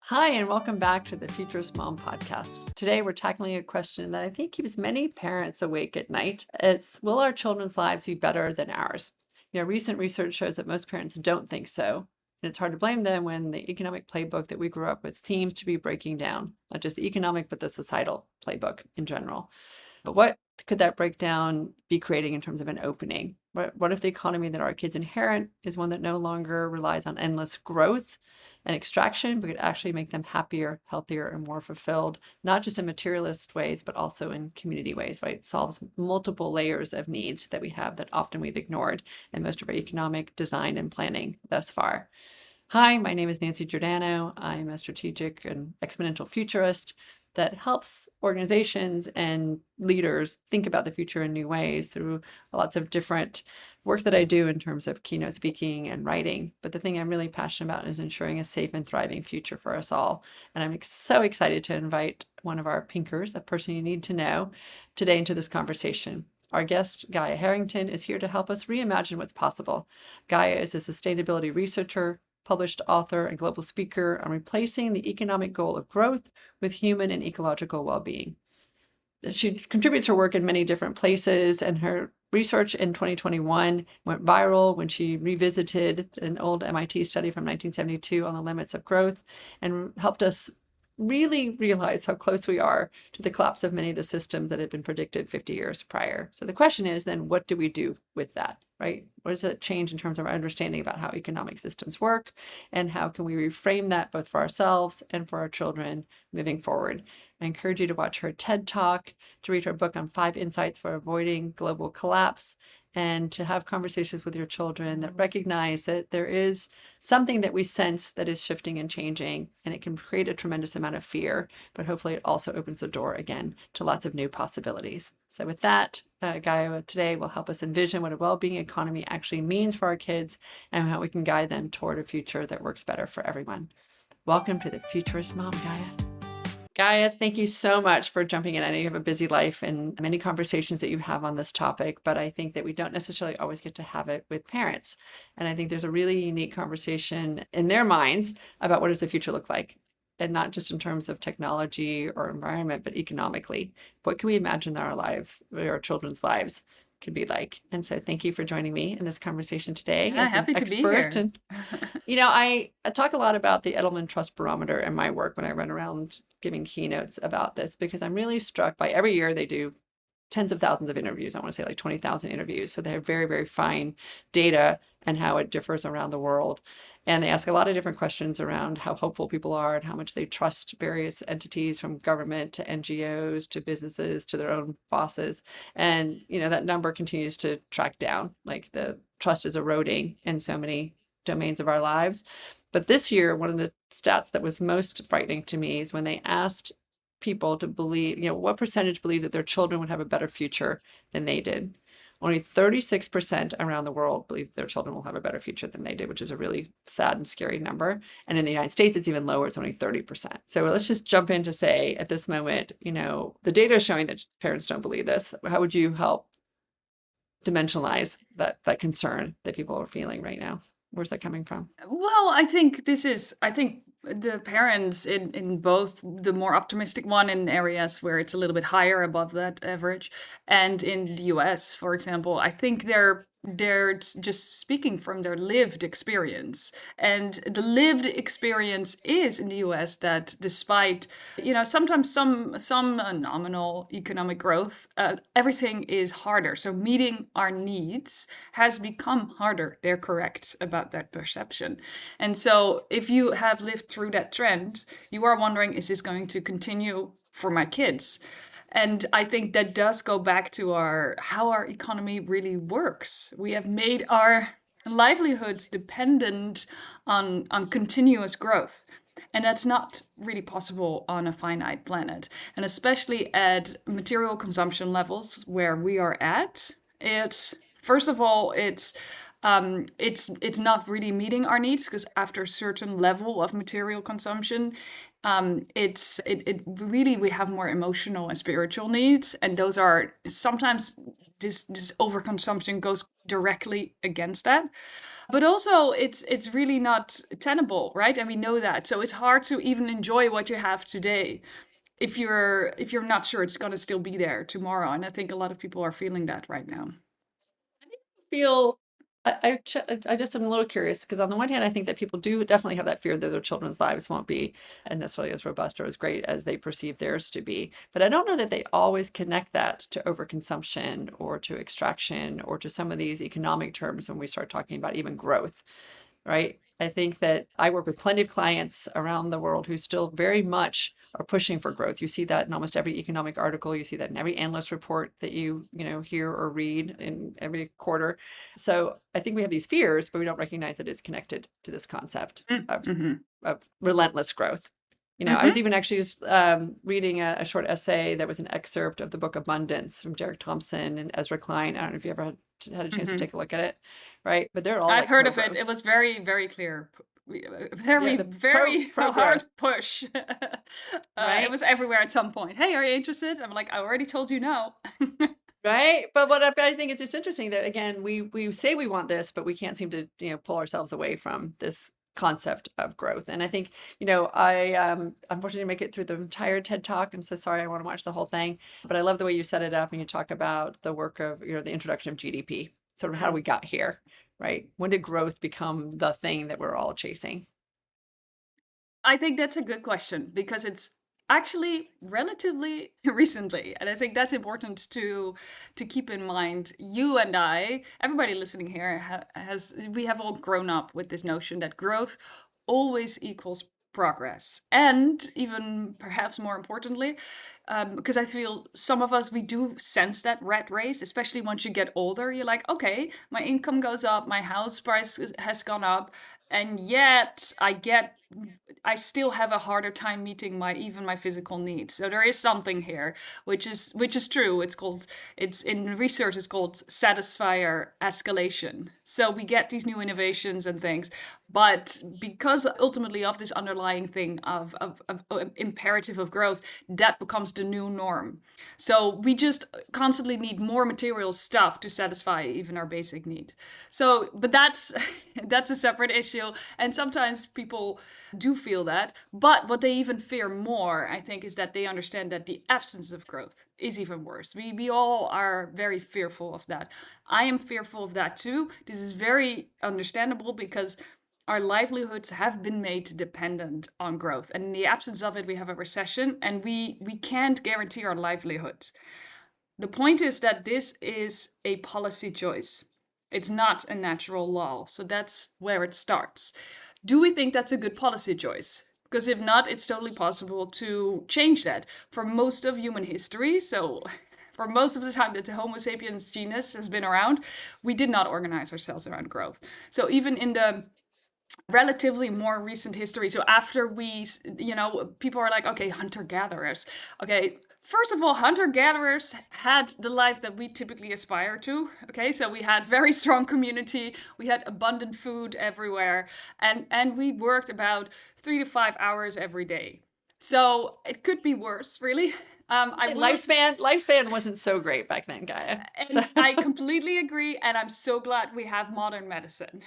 Hi, and welcome back to the Futurist Mom podcast. Today, we're tackling a question that I think keeps many parents awake at night. It's, will our children's lives be better than ours? Recent research shows that most parents don't think so. And it's hard to blame them when the economic playbook that we grew up with seems to be breaking down, not just the economic, but the societal playbook in general. But what could that breakdown be creating in terms of an opening? What if the economy that our kids inherit is one that no longer relies on endless growth and extraction, but could actually make them happier, healthier, and more fulfilled, not just in materialist ways, but also in community ways, right? It solves multiple layers of needs that we have that often we've ignored in most of our economic design and planning thus far. Hi, my name is Nancy Giordano. I'm a strategic and exponential futurist that helps organizations and leaders think about the future in new ways through lots of different work that I do in terms of keynote speaking and writing. But the thing I'm really passionate about is ensuring a safe and thriving future for us all. And I'm so excited to invite one of our pinkers, a person you need to know, today into this conversation. Our guest, Gaya Herrington, is here to help us reimagine what's possible. Gaya is a sustainability researcher, published author, and global speaker on replacing the economic goal of growth with human and ecological well-being. She contributes her work in many different places, and her research in 2021 went viral when she revisited an old MIT study from 1972 on the limits of growth and helped us really realize how close we are to the collapse of many of the systems that had been predicted 50 years prior. So the question is then, what do we do with that, right? What does it change in terms of our understanding about how economic systems work, and how can we reframe that both for ourselves and for our children moving forward? I encourage you to watch her TED Talk, to read her book on 5 insights for avoiding global collapse, and to have conversations with your children that recognize that there is something that we sense that is shifting and changing, and it can create a tremendous amount of fear, but hopefully it also opens the door again to lots of new possibilities. So with that, Gaia today will help us envision what a well-being economy actually means for our kids and how we can guide them toward a future that works better for everyone. Welcome to the Futurist Mom, Gaia. Gaia, thank you so much for jumping in. I know you have a busy life and many conversations that you have on this topic, but I think that we don't necessarily always get to have it with parents. And I think there's a really unique conversation in their minds about what does the future look like? And not just in terms of technology or environment, but economically. What can we imagine that our lives, our children's lives could be like? And so thank you for joining me in this conversation today Yeah, as an happy to be expert. here. And I talk a lot about the Edelman Trust Barometer in my work when I run around giving keynotes about this, because I'm really struck by every year they do tens of thousands of interviews. I want to say like 20,000 interviews. So they have very, very fine data and how it differs around the world. And they ask a lot of different questions around how hopeful people are and how much they trust various entities, from government to NGOs to businesses to their own bosses. And, that number continues to track down. Like, the trust is eroding in so many domains of our lives. But this year, one of the stats that was most frightening to me is when they asked people to believe, what percentage believe that their children would have a better future than they did. Only 36% around the world believe their children will have a better future than they did, which is a really sad and scary number. And in the United States, it's even lower. It's only 30%. So let's just jump in to say at this moment, the data is showing that parents don't believe this. How would you help dimensionalize that concern that people are feeling right now? Where's that coming from? Well, I think the parents in both the more optimistic one in areas where it's a little bit higher above that average, and in the US, for example, I think they're just speaking from their lived experience. And the lived experience is in the US that despite, sometimes some nominal economic growth, everything is harder. So meeting our needs has become harder. They're correct about that perception. And so if you have lived through that trend, you are wondering, is this going to continue for my kids? And I think that does go back to how our economy really works. We have made our livelihoods dependent on continuous growth. And that's not really possible on a finite planet. And especially at material consumption levels where we are at, first of all, it's not really meeting our needs, because after a certain level of material consumption, it really, we have more emotional and spiritual needs, and those are sometimes this overconsumption goes directly against that. But also, it's really not tenable, right? And we know that. So it's hard to even enjoy what you have today if you're not sure it's going to still be there tomorrow. And I think a lot of people are feeling that right now. Feel I just am a little curious because on the one hand, I think that people do definitely have that fear that their children's lives won't be necessarily as robust or as great as they perceive theirs to be. But I don't know that they always connect that to overconsumption or to extraction or to some of these economic terms when we start talking about even growth, right? I think that I work with plenty of clients around the world who still very much are pushing for growth. You see that in almost every economic article. You see that in every analyst report that you hear or read in every quarter. So I think we have these fears, but we don't recognize that it's connected to this concept Mm-hmm. of relentless growth. I was Mm-hmm. even actually just reading a short essay that was an excerpt of the book Abundance from Derek Thompson and Ezra Klein. I don't know if you ever had a chance to Mm-hmm. take a look at it, right? But they're all I've like heard of it. It pro-growth. was very, very clear. Yeah, Very, the pro very pro hard growth, push. It right? was everywhere at some point. Hey, are you interested? I'm like, I already told you no. Right. But what I think it's interesting that again we say we want this, but we can't seem to pull ourselves away from this concept of growth. And I think I unfortunately didn't make it through the entire TED Talk. I'm so sorry. I want to watch the whole thing, but I love the way you set it up and you talk about the work of the introduction of GDP, sort of how we got here, right? When did growth become the thing that we're all chasing? I think that's a good question because it's actually relatively recently, and I think that's important to keep in mind. You and I, everybody listening here, has we have all grown up with this notion that growth always equals progress, and even perhaps more importantly, because I feel some of us we do sense that rat race, especially once you get older. You're like, okay, my income goes up, my house price has gone up, and yet I still have a harder time meeting my physical needs. So there is something here, which is true. It's in research it's called satisfier escalation. So we get these new innovations and things, but because ultimately of this underlying thing of imperative of growth, that becomes the new norm. So we just constantly need more material stuff to satisfy even our basic need. So, but that's that's a separate issue, and sometimes people do feel that. But what they even fear more, I think, is that they understand that the absence of growth is even worse. We all are very fearful of that. I am fearful of that too. This is very understandable because our livelihoods have been made dependent on growth. And in the absence of it, we have a recession and we can't guarantee our livelihoods. The point is that this is a policy choice. It's not a natural law. So that's where it starts. Do we think that's a good policy choice? Because if not, it's totally possible to change that. For most of human history, so for most of the time that the Homo sapiens genus has been around, we did not organize ourselves around growth. So even in the relatively more recent history, so after people are like, okay, hunter gatherers. Okay, first of all, hunter gatherers had the life that we typically aspire to. Okay, so we had very strong community, we had abundant food everywhere, and we worked about 3 to 5 hours every day. So it could be worse, really. I Say will lifespan wasn't so great back then, Gaia. So And I completely agree, and I'm so glad we have modern medicine.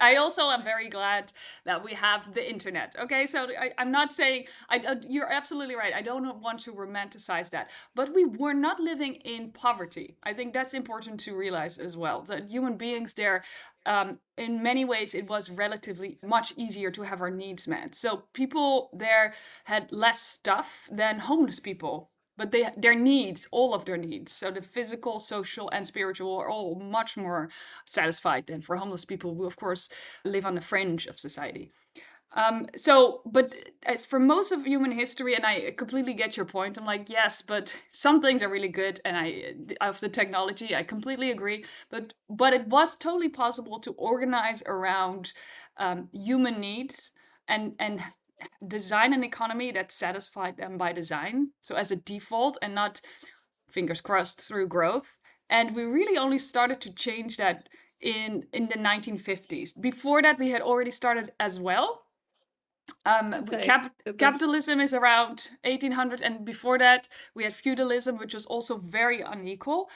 I also am very glad that we have the internet. Okay, so I'm not saying you're absolutely right. I don't want to romanticize that, but we were not living in poverty. I think that's important to realize as well. That human beings there, in many ways, it was relatively much easier to have our needs met. So people there had less stuff than homeless people, but their needs, all of their needs, so the physical, social, and spiritual, are all much more satisfied than for homeless people who of course live on the fringe of society. But as for most of human history, and I completely get your point, I'm like, yes, but some things are really good, and of the technology, I completely agree. But it was totally possible to organize around human needs and design an economy that satisfied them by design, so as a default, and not, fingers crossed, through growth. And we really only started to change that in the 1950s. Before that, we had already started as well. I was gonna say those. Capitalism is around 1800, and before that we had feudalism, which was also very unequal.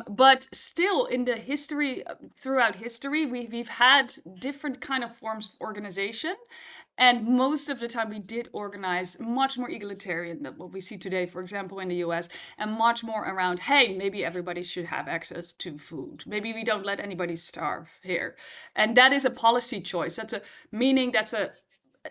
But still, in the history, throughout history, we've had different kind of forms of organization, and most of the time we did organize much more egalitarian than what we see today, for example, in the US, and much more around, hey, maybe everybody should have access to food. Maybe we don't let anybody starve here. And that is a policy choice. That's a meaning, that's a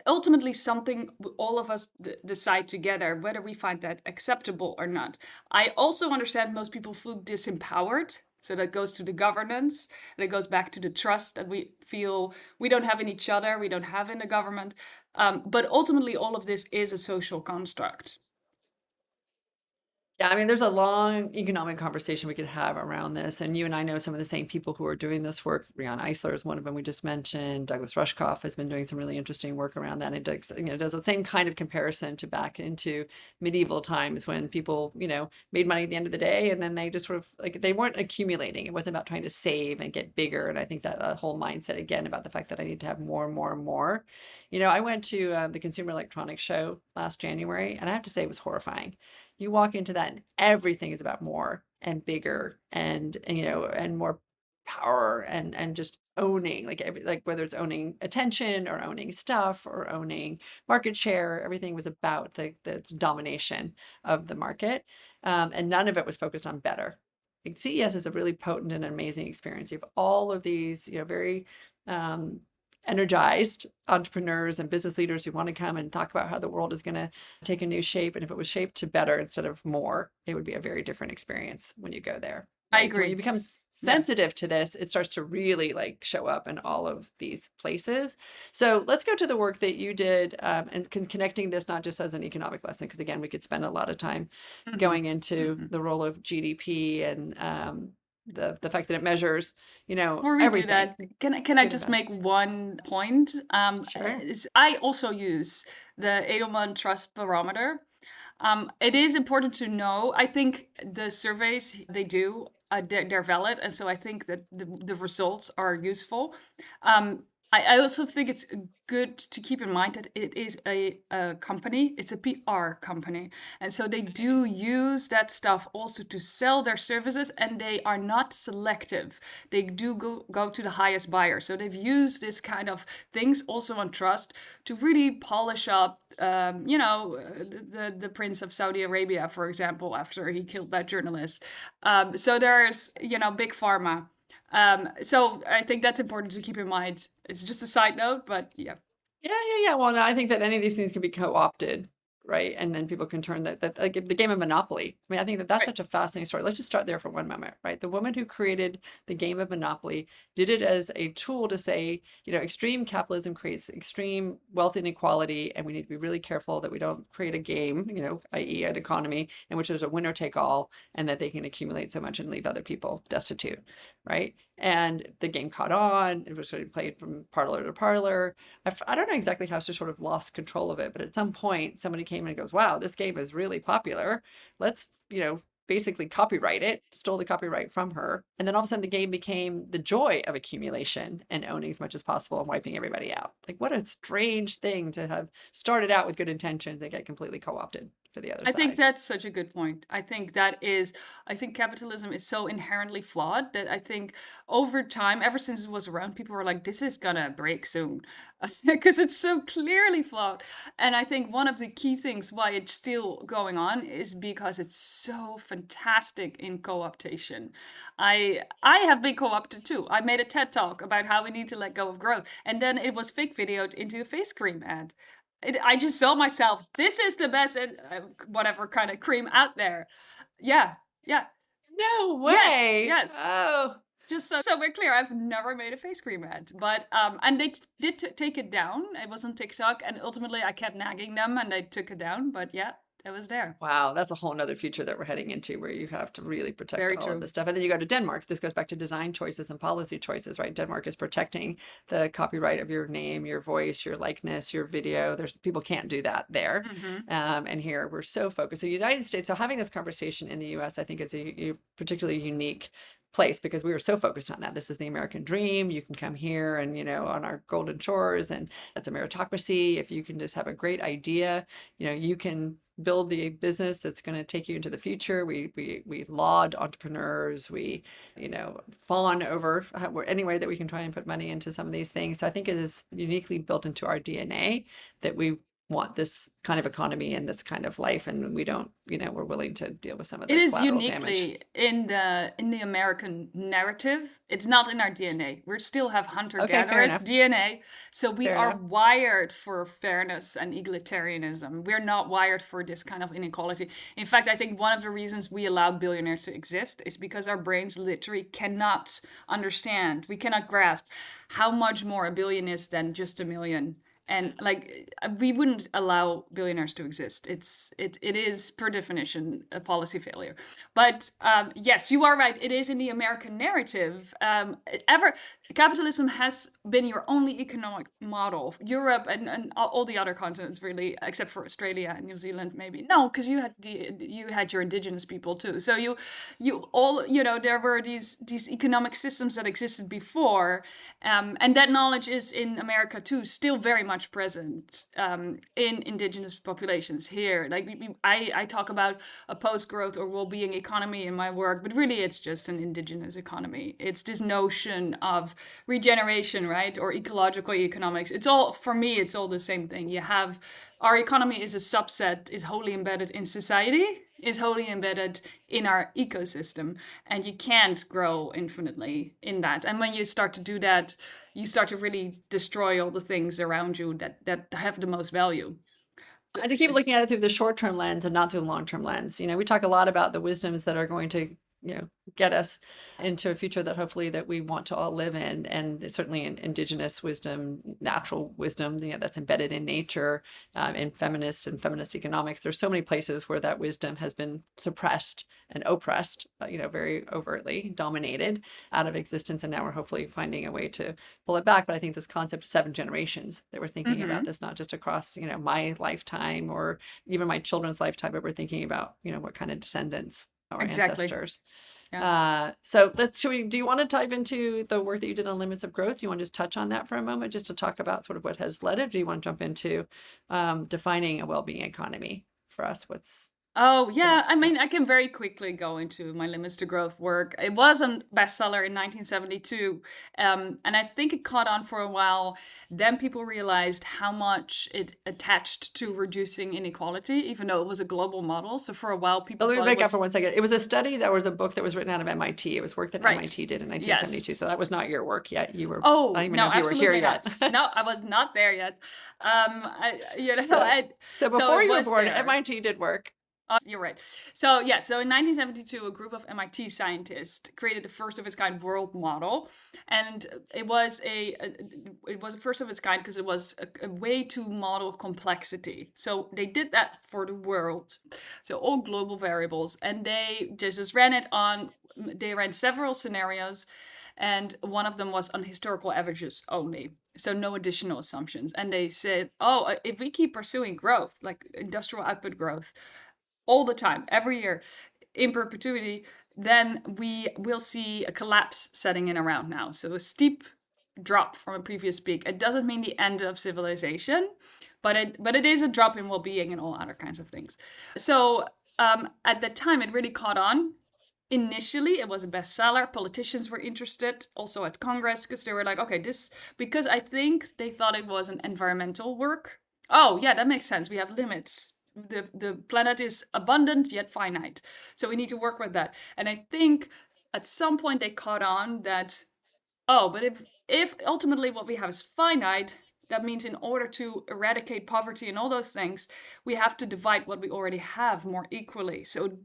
ultimately something all of us decide together whether we find that acceptable or not. I also understand most people feel disempowered. So that goes to the governance, and it goes back to the trust that we feel we don't have in each other, we don't have in the government. But ultimately, all of this is a social construct. Yeah, I mean, there's a long economic conversation we could have around this. And you and I know some of the same people who are doing this work. Rihanna Eisler is one of them we just mentioned. Douglas Rushkoff has been doing some really interesting work around that. It does, does the same kind of comparison to back into medieval times when people, made money at the end of the day and then they just sort of like they weren't accumulating. It wasn't about trying to save and get bigger. And I think that whole mindset again about the fact that I need to have more and more and more. I went to the Consumer Electronics Show last January, and I have to say it was horrifying. You walk into that and everything is about more and bigger and more power and just owning like whether it's owning attention or owning stuff or owning market share. Everything was about the domination of the market, and none of it was focused on better. Like CES is a really potent and amazing experience. You have all of these very um, energized entrepreneurs and business leaders who want to come and talk about how the world is going to take a new shape. And if it was shaped to better instead of more, it would be a very different experience when you go there. I Right. So when you agree. become Yeah. sensitive to this, it starts to really like show up in all of these places. So let's go to the work that you did and connecting this not just as an economic lesson, because again, we could spend a lot of time going into the role of GDP and the fact that it measures, Before we do everything. that, can I Good and just bad. make one point? Sure. I also use the Edelman Trust Barometer. It is important to know. I think the surveys they do, they're valid, and so I think that the results are useful. I also think it's good to keep in mind that it is a company. It's a PR company, and so they do use that stuff also to sell their services, and they are not selective. They do go to the highest buyer. So they've used this kind of things also on trust to really polish up the Prince of Saudi Arabia, for example, after he killed that journalist. So there's, big pharma. So I think that's important to keep in mind. It's just a side note, but yeah. Yeah. Well, no, I think that any of these things can be co-opted, right? And then people can turn that like the game of Monopoly. I mean, I think that that's Right. such a fascinating story. Let's just start there for one moment, right? The woman who created the game of Monopoly did it as a tool to say, extreme capitalism creates extreme wealth inequality, and we need to be really careful that we don't create a game, i.e., an economy in which there's a winner take all, and that they can accumulate so much and leave other people destitute, right? And the game caught on. It was sort of played from parlor to parlor. I don't know exactly how she sort of lost control of it, but at some point somebody came in and goes, wow, this game is really popular. Let's, basically copyright it, stole the copyright from her. And then all of a sudden the game became the joy of accumulation and owning as much as possible and wiping everybody out. Like what a strange thing to have started out with good intentions and get completely co-opted for the other I think side. that's such a good point. I think capitalism is so inherently flawed that I think over time, ever since it was around, people were like, this is gonna break soon because it's so clearly flawed. And I think one of the key things why it's still going on is because it's so fantastic in co-optation. I have been co-opted too. I made a TED talk about how we need to let go of growth, and then it was fake videoed into a face cream ad. I just saw myself. This is the best, whatever kind of cream out there. Yeah, yeah, No yes, way. yes. Oh, Just so we're clear, I've never made a face cream ad, but and they did take it down. It was on TikTok, and ultimately I kept nagging them, and they took it down. But yeah, it was there. wow, that's a whole nother future that we're heading into where you have to really protect Very all of true. this stuff. And then you go to Denmark. This goes back to design choices and policy choices, right? Denmark is protecting the copyright of your name, your voice, your likeness, your video. There's people can't do that there. Hmm. And here we're so focused. The United States, so having this conversation in the US, I think is a particularly unique place because we were so focused on that. This is the American dream. You can come here and, on our golden shores, and that's a meritocracy. If you can just have a great idea, you can build the business that's going to take you into the future. We laud entrepreneurs. We, fawn over any way that we can try and put money into some of these things. So I think it is uniquely built into our DNA that we want this kind of economy and this kind of life, and we don't, we're willing to deal with some of It the is collateral damage. uniquely in the American narrative. It's not in our DNA. We still have Okay, fair hunter-gatherers enough. DNA, so we Fair are enough. wired for fairness and egalitarianism. We're not wired for this kind of inequality. In fact, I think one of the reasons we allow billionaires to exist is because our brains literally cannot understand, we cannot grasp how much more a billion is than just a million. And like we wouldn't allow billionaires to exist. It is per definition a policy failure. But yes, you are right. It is in the American narrative. Ever capitalism has been your only economic model. Europe and all the other continents, really, except for Australia and New Zealand, maybe. No, because you had your indigenous people too. So you all there were these economic systems that existed before, and that knowledge is in America too, still very much present in indigenous populations here. Like I talk about a post-growth or well-being economy in my work, but really it's just an indigenous economy. It's this notion of regeneration, right, or ecological economics. It's all, for me, it's all the same thing. You have our economy is a subset, is wholly embedded in society, is wholly embedded in our ecosystem, and you can't grow infinitely in that. And when you start to do that, you start to really destroy all the things around you that have the most value. And to keep looking at it through the short-term lens and not through the long-term lens. We talk a lot about the wisdoms that are going to, get us into a future that hopefully that we want to all live in. And certainly in indigenous wisdom, natural wisdom, that's embedded in nature, in feminist economics. There's so many places where that wisdom has been suppressed and oppressed, very overtly dominated out of existence. And now we're hopefully finding a way to pull it back. But I think this concept of 7 generations, that we're thinking about this, not just across, my lifetime or even my children's lifetime, but we're thinking about, what kind of descendants, our Exactly. ancestors. Yeah. So do you want to dive into the work that you did on limits of growth? Do you want to just touch on that for a moment, just to talk about sort of what has led it? Do you want to jump into defining a well-being economy for us? Oh, yeah. I step? mean, I can very quickly go into my limits to growth work. It was a bestseller in 1972, and I think it caught on for a while. Then people realized how much it attached to reducing inequality, even though it was a global model. So for a while, people Let me thought it back up for was 1 second. It was a study that was a book that was written out of MIT. It was work that right. MIT did in 1972. So Yes. that was not your work yet. You were, I Oh, don't even no, know if you were here absolutely yet. not. No, I was not there yet. So So before it you were was born, there. MIT did work. You're right. So yeah, so in 1972, a group of MIT scientists created the first of its kind world model, and it was a first of its kind because it was a way to model complexity. So they did that for the world, so all global variables, and they just ran it on. They ran several scenarios, and one of them was on historical averages only. So no additional assumptions. And they said, oh, if we keep pursuing growth, like industrial output growth, all the time, every year, in perpetuity, then we will see a collapse setting in around now. So a steep drop from a previous peak. It doesn't mean the end of civilization, but it is a drop in well-being and all other kinds of things. So at that time, it really caught on. Initially, it was a bestseller. Politicians were interested, also at Congress, because they were like, okay, because I think they thought it was an environmental work. Oh, yeah, that makes sense. We have limits. The planet is abundant yet finite, so we need to work with that. And I think at some point they caught on that, oh, but if ultimately what we have is finite, that means in order to eradicate poverty and all those things, we have to divide what we already have more equally. So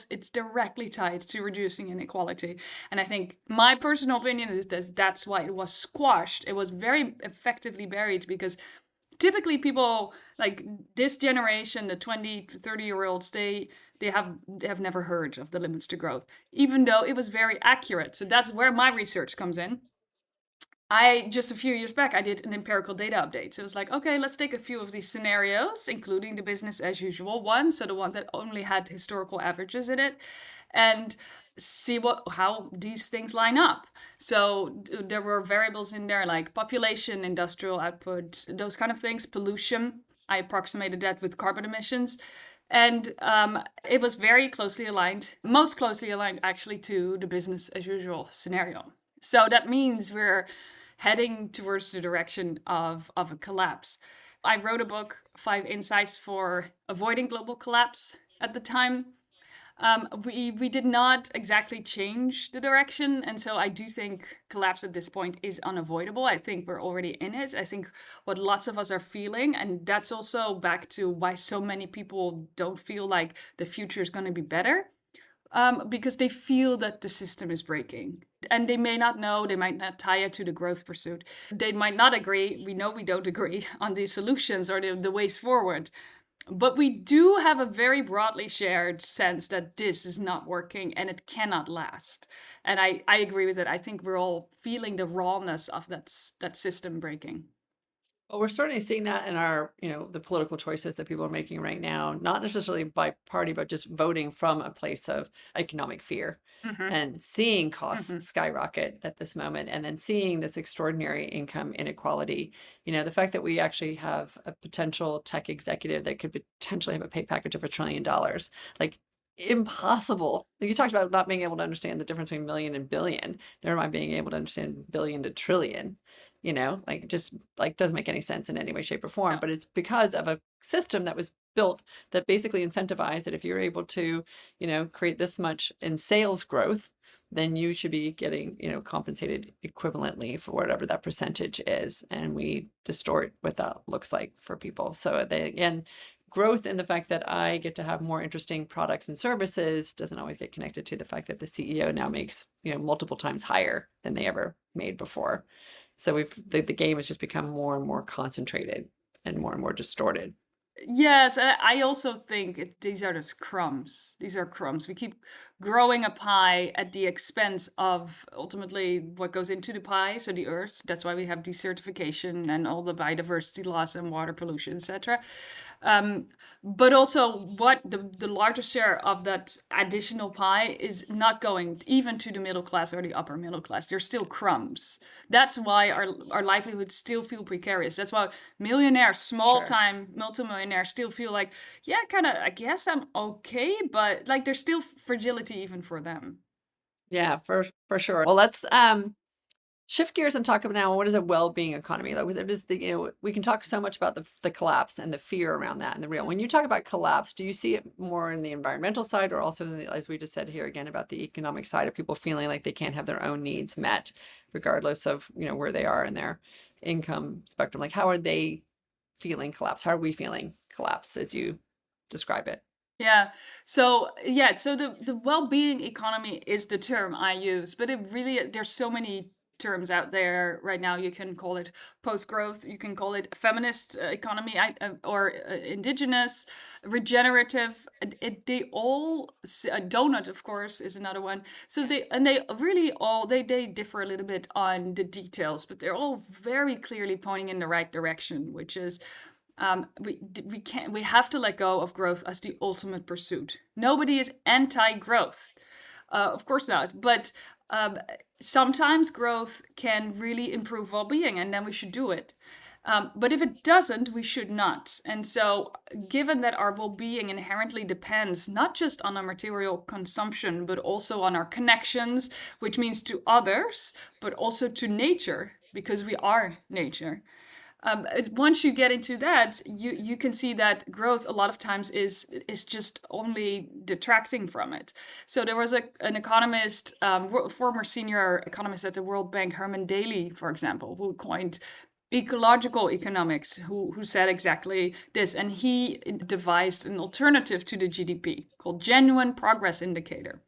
it's directly tied to reducing inequality. And I think my personal opinion is that that's why it was squashed. It was very effectively buried because typically people like this generation, the 20 to 30-year-olds, they have never heard of the limits to growth, even though it was very accurate. So that's where my research comes in. Just a few years back, I did an empirical data update. So it was like, okay, let's take a few of these scenarios, including the business as usual one, so the one that only had historical averages in it, and see how these things line up. So there were variables in there like population, industrial output, those kind of things, pollution. I approximated that with carbon emissions. And it was very closely aligned, most closely aligned actually to the business as usual scenario. So that means we're heading towards the direction of a collapse. I wrote a book, 5 Insights for Avoiding Global Collapse at the time. We did not exactly change the direction, and so I do think collapse at this point is unavoidable. I think we're already in it. I think what lots of us are feeling, and that's also back to why so many people don't feel like the future is going to be better, because they feel that the system is breaking. And they may not know, they might not tie it to the growth pursuit. They might not agree, we know we don't agree on the solutions or the ways forward. But we do have a very broadly shared sense that this is not working and it cannot last. And I agree with it. I think we're all feeling the rawness of that system breaking. Well, we're certainly seeing that in our, the political choices that people are making right now, not necessarily by party, but just voting from a place of economic fear Mm-hmm. and seeing Mm-hmm. costs skyrocket at this moment, and then seeing this extraordinary income inequality. The fact that we actually have a potential tech executive that could potentially have a pay package of $1 trillion, like impossible. You talked about not being able to understand the difference between million and billion, never mind being able to understand billion to trillion. Like just like doesn't make any sense in any way, shape, or form. No. But it's because of a system that was built that basically incentivized that if you're able to, create this much in sales growth, then you should be getting, compensated equivalently for whatever that percentage is. And we distort what that looks like for people. So again, growth in the fact that I get to have more interesting products and services doesn't always get connected to the fact that the CEO now makes, multiple times higher than they ever made before. So the game has just become more and more concentrated and more distorted. Yes, I also think these are just crumbs. These are crumbs. We keep growing a pie at the expense of ultimately what goes into the pie, so the earth. That's why we have desertification and all the biodiversity loss and water pollution, etc. But also, what the largest share of that additional pie is not going even to the middle class or the upper middle class. They're still crumbs. That's why our livelihoods still feel precarious. That's why millionaires, small time multimillionaires, still feel like, yeah, kind of, I guess I'm okay, but like there's still fragility even for them. Yeah, for sure. Well, let's shift gears and talk about now what is a well-being economy. Like it is we can talk so much about the collapse and the fear around that and the real. When you talk about collapse, do you see it more in the environmental side or also in as we just said here again about the economic side of people feeling like they can't have their own needs met regardless of, where they are in their income spectrum? Like how are they feeling collapse? How are we feeling collapse as you describe it? Yeah. So the well-being economy is the term I use, but it really there's so many terms out there right now. You can call it post-growth, you can call it feminist economy, or indigenous, regenerative. They all donut, of course, is another one. So they really all they differ a little bit on the details, but they're all very clearly pointing in the right direction, which is we have to let go of growth as the ultimate pursuit. Nobody is anti-growth, of course not. But sometimes growth can really improve well-being, and then we should do it. But if it doesn't, we should not. And so, given that our well-being inherently depends not just on our material consumption, but also on our connections, which means to others, but also to nature, because we are nature. Once you get into that, you can see that growth a lot of times is just only detracting from it. So there was an economist, former senior economist at the World Bank, Herman Daly, for example, who coined ecological economics, who said exactly this, and he devised an alternative to the GDP called genuine progress indicator.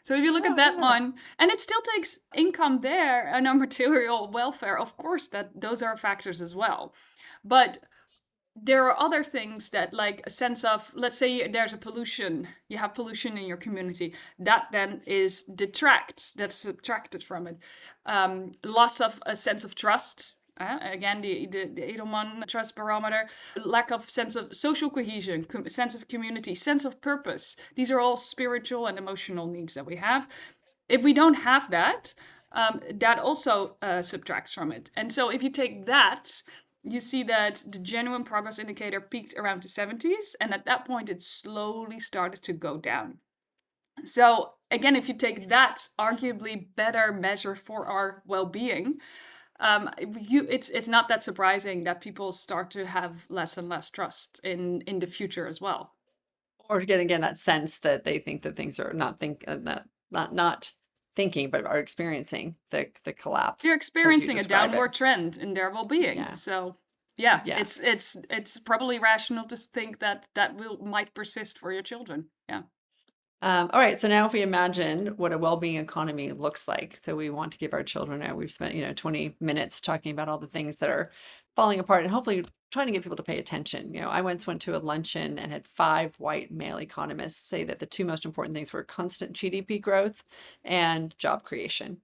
So if you look at that one, and it still takes income there and our material welfare, of course, that those are factors as well. But there are other things that, like a sense of, let's say there's a pollution, you have pollution in your community, that then is that's subtracted from it. Loss of a sense of trust. Again, the Edelman Trust Barometer, lack of sense of social cohesion, sense of community, sense of purpose. These are all spiritual and emotional needs that we have. If we don't have that, that also subtracts from it. And so if you take that you see that the genuine progress indicator peaked around the 70s, and at that point, it slowly started to go down. So again, if you take that arguably better measure for our well-being, it's not that surprising that people start to have less and less trust in the future as well. Or getting again that sense that they think that things are not thinking, but are experiencing the collapse, They're as you experiencing a describe it. downward trend in their well-being. Yeah. So yeah, Yeah. it's probably rational to think that that might persist for your children. Yeah. All right. So now if we imagine what a well-being economy looks like, so we want to give our children, we've spent, 20 minutes talking about all the things that are falling apart and hopefully trying to get people to pay attention. I once went to a luncheon and had 5 white male economists say that the 2 most important things were constant GDP growth and job creation,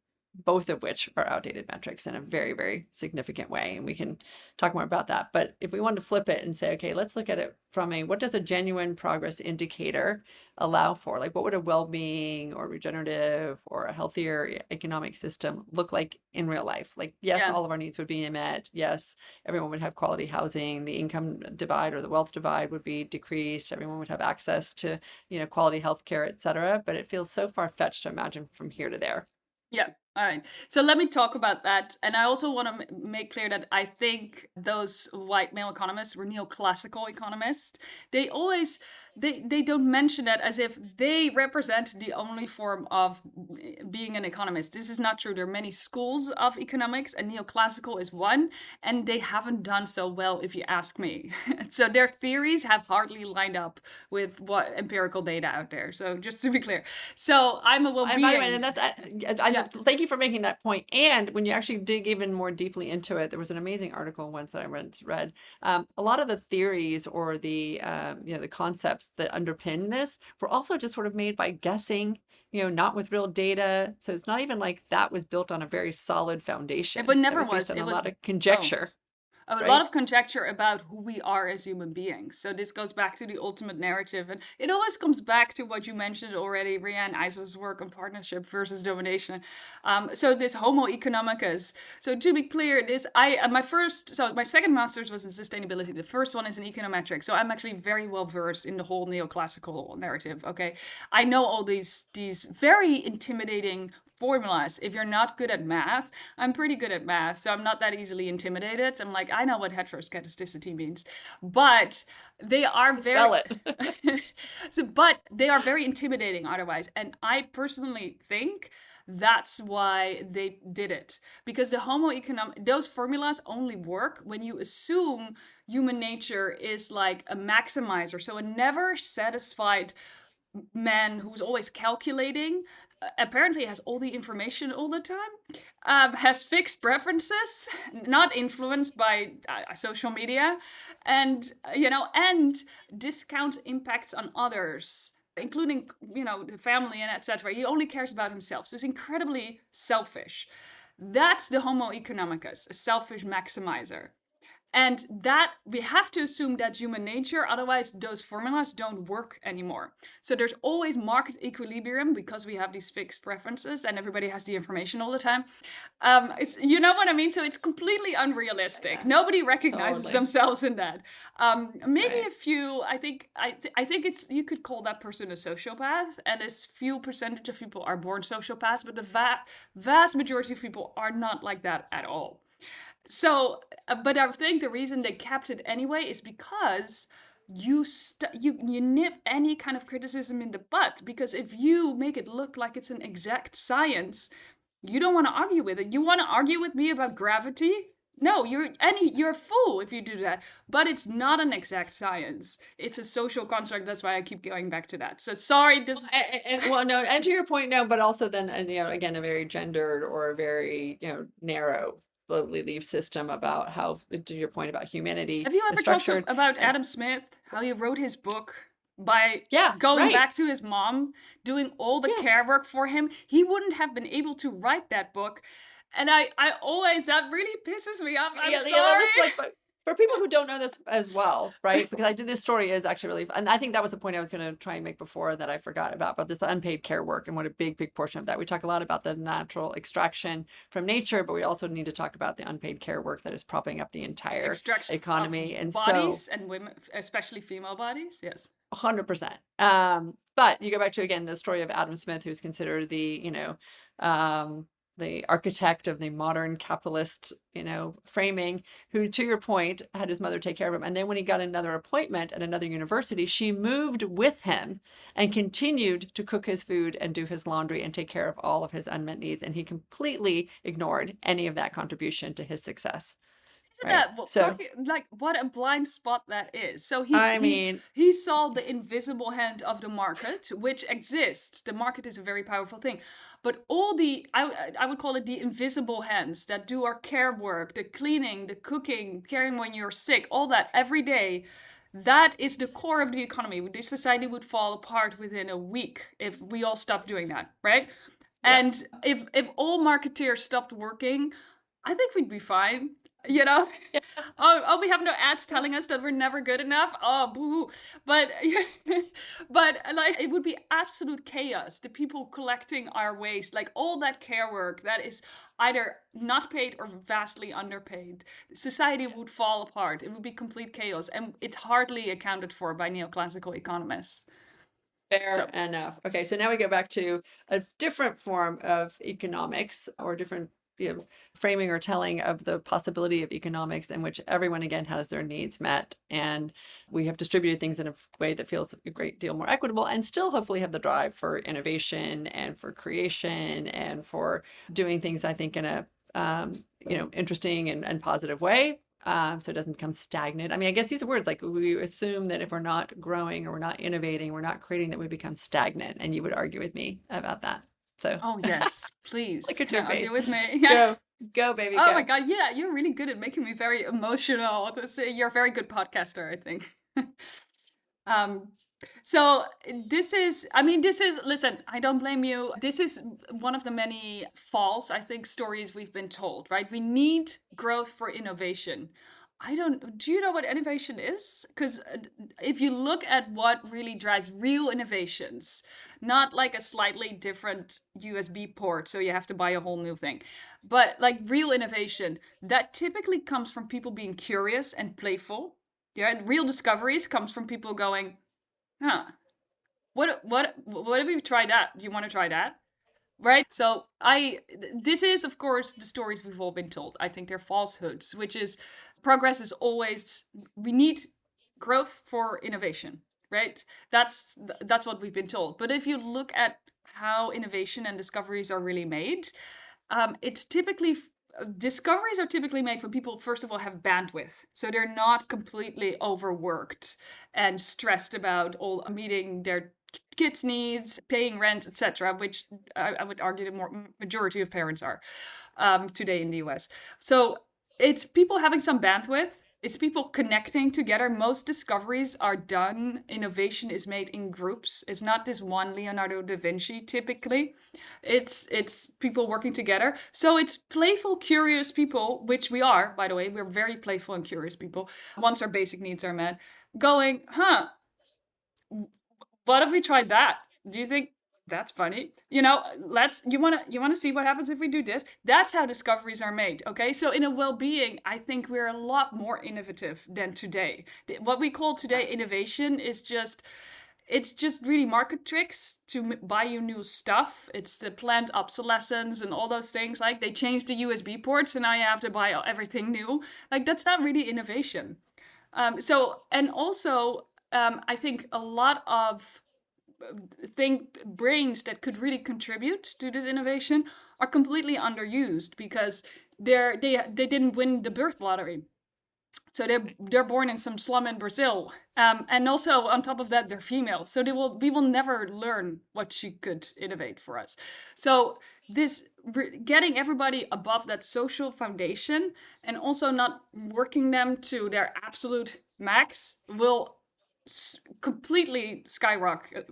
both of which are outdated metrics in a very, very significant way. And we can talk more about that. But if we wanted to flip it and say, okay, let's look at it from what does a genuine progress indicator allow for? Like, what would a well-being or regenerative or a healthier economic system look like in real life? Like, yes, Yeah. all of our needs would be met. Yes, everyone would have quality housing. The income divide or the wealth divide would be decreased. Everyone would have access to, quality healthcare, et cetera. But it feels so far-fetched to imagine from here to there. Yeah. All right. So let me talk about that. And I also want to make clear that I think those white male economists were neoclassical economists. They always they don't mention that as if they represent the only form of being an economist. This is not true. There are many schools of economics, and neoclassical is one, and they haven't done so well, if you ask me. So their theories have hardly lined up with what empirical data out there. So just to be clear, so I'm a And by the way, well-being. and thank you for making that point. And when you actually dig even more deeply into it, there was an amazing article once that I read. A lot of the theories or the concepts that underpin this were also just sort of made by guessing, not with real data. So it's not even like that was built on a very solid foundation. But It never was based was. on It a was lot of conjecture, a lot right? of conjecture about who we are as human beings. So this goes back to the ultimate narrative, and it always comes back to what you mentioned already, Rianne Eisler's work on partnership versus domination. So this Homo economicus. So to be clear, my second master's was in sustainability. The first one is in econometrics. So I'm actually very well versed in the whole neoclassical narrative. Okay, I know all these very intimidating formulas. If you're not good at math, I'm pretty good at math, so I'm not that easily intimidated. I'm like, I know what heteroscedasticity means, but they are Spell very, it. but they are very intimidating otherwise. And I personally think that's why they did it, because the those formulas only work when you assume human nature is like a maximizer, so a never satisfied man who's always calculating, apparently has all the information all the time, has fixed preferences, not influenced by social media, and and discounts impacts on others, including the family and etc. He only cares about himself, so he's incredibly selfish. That's the Homo economicus, a selfish maximizer. And that we have to assume that's human nature, otherwise those formulas don't work anymore. So there's always market equilibrium because we have these fixed preferences and everybody has the information all the time. It's what I mean. So it's completely unrealistic. Yeah, Nobody recognizes totally. Themselves in that. Maybe Right. a few. I think it's you could call that person a sociopath, and a few percentage of people are born sociopaths, but the vast majority of people are not like that at all. So, but I think the reason they kept it anyway is because you nip any kind of criticism in the butt, because if you make it look like it's an exact science, you don't want to argue with it. You want to argue with me about gravity? No, you're a fool if you do that. But it's not an exact science. It's a social construct. That's why I keep going back to that. So sorry, this is Well, no, and to your point, no, but also then, and again, a very gendered or a very, narrow belief system about how, to your point about humanity Have you is ever talked structured. about And Adam Smith? How he wrote his book by yeah, going right. back to his mom, doing all the Yes. care work for him? He wouldn't have been able to write that book. And I always, that really pisses me off. I'm Yeah, yeah, sorry. For people who don't know this as well, right? Because I did this story is actually really, and I think that was the point I was going to try and make before that I forgot about, but this unpaid care work and what a big portion of that. We talk a lot about the natural extraction from nature, but we also need to talk about the unpaid care work that is propping up the entire Extraction of economy. And so bodies and women, especially female bodies. Yes. 100%. But you go back to, again, the story of Adam Smith, who's considered the architect of the modern capitalist, framing, who, to your point, had his mother take care of him. And then when he got another appointment at another university, she moved with him and continued to cook his food and do his laundry and take care of all of his unmet needs. And he completely ignored any of that contribution to his success. Isn't Right. that So, like what a blind spot that is? So I mean, he saw the invisible hand of the market, which exists. The market is a very powerful thing, but all the I would call it the invisible hands that do our care work, the cleaning, the cooking, caring when you're sick, all that every day. That is the core of the economy. This society would fall apart within a week if we all stopped doing that, right? yeah. And if all marketeers stopped working, I think we'd be fine. You know, Yeah. we have no ads telling us that we're never good enough. Oh, boo! But, but like, it would be absolute chaos. The people collecting our waste, like all that care work that is either not paid or vastly underpaid, society would fall apart. It would be complete chaos, and it's hardly accounted for by neoclassical economists. Fair So, enough. Okay, so now we go back to a different form of economics or different framing or telling of the possibility of economics in which everyone again has their needs met, and we have distributed things in a way that feels a great deal more equitable, and still hopefully have the drive for innovation and for creation and for doing things, I think, in a interesting and positive way. So it doesn't become stagnant. I mean, I guess these are words like we assume that if we're not growing or we're not innovating, we're not creating, that we become stagnant. And you would argue with me about that. So oh yes, please, look at can I your argue face. with me? Yeah. Go, baby, Oh my go. God, yeah, you're really good at making me very emotional. You're a very good podcaster, I think. um, so listen, I don't blame you. This is one of the many false, I think, stories we've been told, right? We need growth for innovation. Do you know what innovation is? Because if you look at what really drives real innovations, not like a slightly different USB port, so you have to buy a whole new thing, but like real innovation, that typically comes from people being curious and playful. Yeah, and real discoveries comes from people going, huh, what have you tried that? Do you want to try that? Right? So this is of course the stories we've all been told. I think they're falsehoods, which is progress is always, we need growth for innovation, right? That's what we've been told. But if you look at how innovation and discoveries are really made, it's typically discoveries are typically made when people first of all have bandwidth, so they're not completely overworked and stressed about all meeting their kids' needs, paying rent, etc., which I would argue the majority of parents are today in the US. So it's people having some bandwidth. It's people connecting together. Most discoveries are done, innovation is made in groups. It's not this one Leonardo da Vinci typically. It's people working together. So it's playful, curious people, which we are, by the way. We're very playful and curious people. Once our basic needs are met, going, huh, what if we tried that? Do you think that's funny? You wanna see what happens if we do this? That's how discoveries are made. Okay. So in a well-being, I think we're a lot more innovative than today. What we call today innovation is just, it's just really market tricks to buy you new stuff. It's the planned obsolescence and all those things. Like they changed the USB ports and now you have to buy everything new. Like that's not really innovation. And also, I think a lot of brains that could really contribute to this innovation are completely underused because they didn't win the birth lottery. So they're born in some slum in Brazil, and also on top of that they're female. So we will never learn what she could innovate for us. So this getting everybody above that social foundation and also not working them to their absolute max will completely skyrocket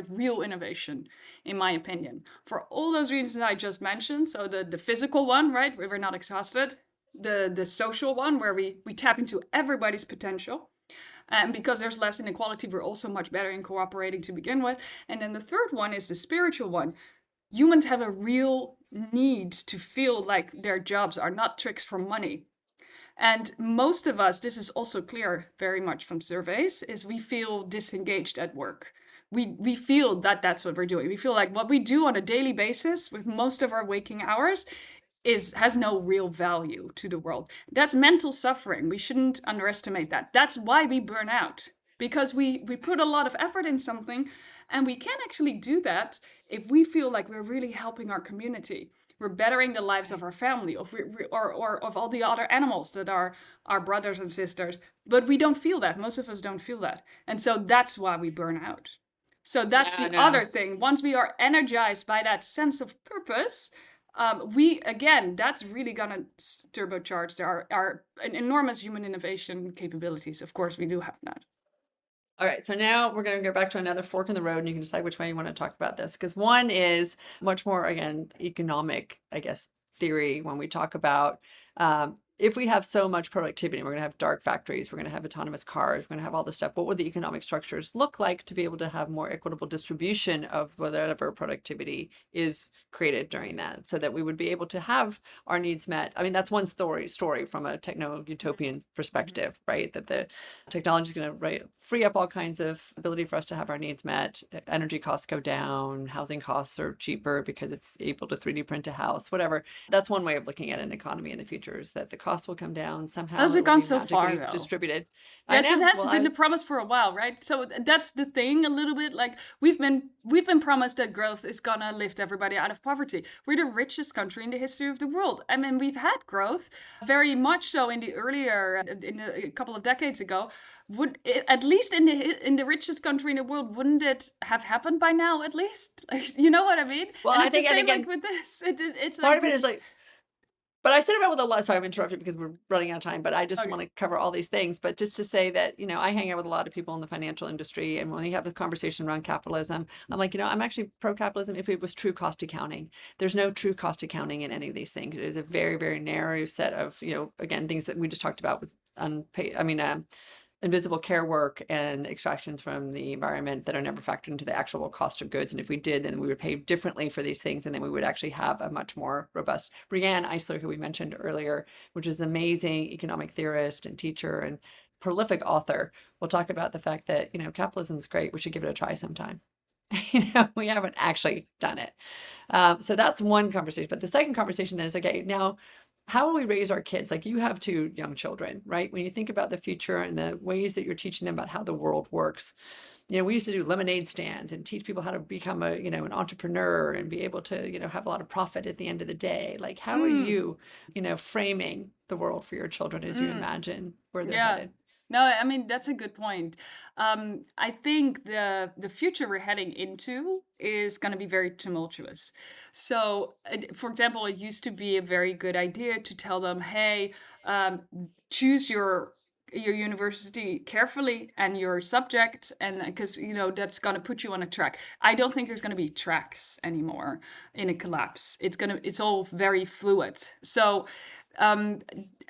real innovation, in my opinion, for all those reasons I just mentioned. So the physical one, right? We're not exhausted. the social one, where we tap into everybody's potential. And because there's less inequality, we're also much better in cooperating to begin with. And then the third one is the spiritual one. Humans have a real need to feel like their jobs are not tricks for money. And most of us, this is also clear very much from surveys, is we feel disengaged at work. We feel that that's what we're doing. We feel like what we do on a daily basis with most of our waking hours has no real value to the world. That's mental suffering. We shouldn't underestimate that. That's why we burn out, because we put a lot of effort in something, and we can actually do that if we feel like we're really helping our community. We're bettering the lives of our family, or of all the other animals that are our brothers and sisters. But we don't feel that. Most of us don't feel that. And so that's why we burn out. So that's Yeah, the no. other thing. Once we are energized by that sense of purpose, we again, that's really gonna turbocharge our enormous human innovation capabilities. Of course, we do have that. All right, so now we're going to go back to another fork in the road, and you can decide which way you want to talk about this. Because one is much more, again, economic, I guess, theory when we talk about if we have so much productivity, we're going to have dark factories, we're going to have autonomous cars, we're going to have all this stuff. What would the economic structures look like to be able to have more equitable distribution of whatever productivity is created during that, so that we would be able to have our needs met? I mean, that's one story from a techno-utopian perspective, right? That the technology is going to free up all kinds of ability for us to have our needs met. Energy costs go down, housing costs are cheaper because it's able to 3D print a house, whatever. That's one way of looking at an economy in the future, is that the cost will come down. Somehow How's it it will gone be so far, magically though? distributed. I Yes, it know. has Well, been the promise for a while, right? So that's the thing a little bit. Like we've been promised that growth is gonna lift everybody out of poverty. We're the richest country in the history of the world. I mean, we've had growth very much so in the earlier a couple of decades ago. Would it, at least in the richest country in the world, wouldn't it have happened by now? At least, like, you know what I mean? well, And I it's the think, and same like again, with this. It's part like of it is this. like, but I sit around with a lot. Sorry, I'm interrupted because we're running out of time, but I just Okay. want to cover all these things. But just to say that, I hang out with a lot of people in the financial industry. And when we have the conversation around capitalism, I'm like, I'm actually pro capitalism if it was true cost accounting. There's no true cost accounting in any of these things. It is a very, very narrow set of, again, things that we just talked about with unpaid, invisible care work and extractions from the environment that are never factored into the actual cost of goods. And if we did, then we would pay differently for these things, and then we would actually have a much more robust. Brianne Eisler, who we mentioned earlier, which is an amazing economic theorist and teacher and prolific author, will talk about the fact that, capitalism is great. We should give it a try sometime. We haven't actually done it. So that's one conversation. But the second conversation then is, okay, now how will we raise our kids? Like, you have two young children, right? When you think about the future and the ways that you're teaching them about how the world works, we used to do lemonade stands and teach people how to become an entrepreneur and be able to, have a lot of profit at the end of the day. Like, how are Mm, you, framing the world for your children as you mm. imagine where they're Yeah. headed? No, I mean that's a good point. I think the future we're heading into is going to be very tumultuous. So, for example, it used to be a very good idea to tell them, "Hey, choose your university carefully and your subject, and because that's going to put you on a track." I don't think there's going to be tracks anymore in a collapse. It's all very fluid. So um,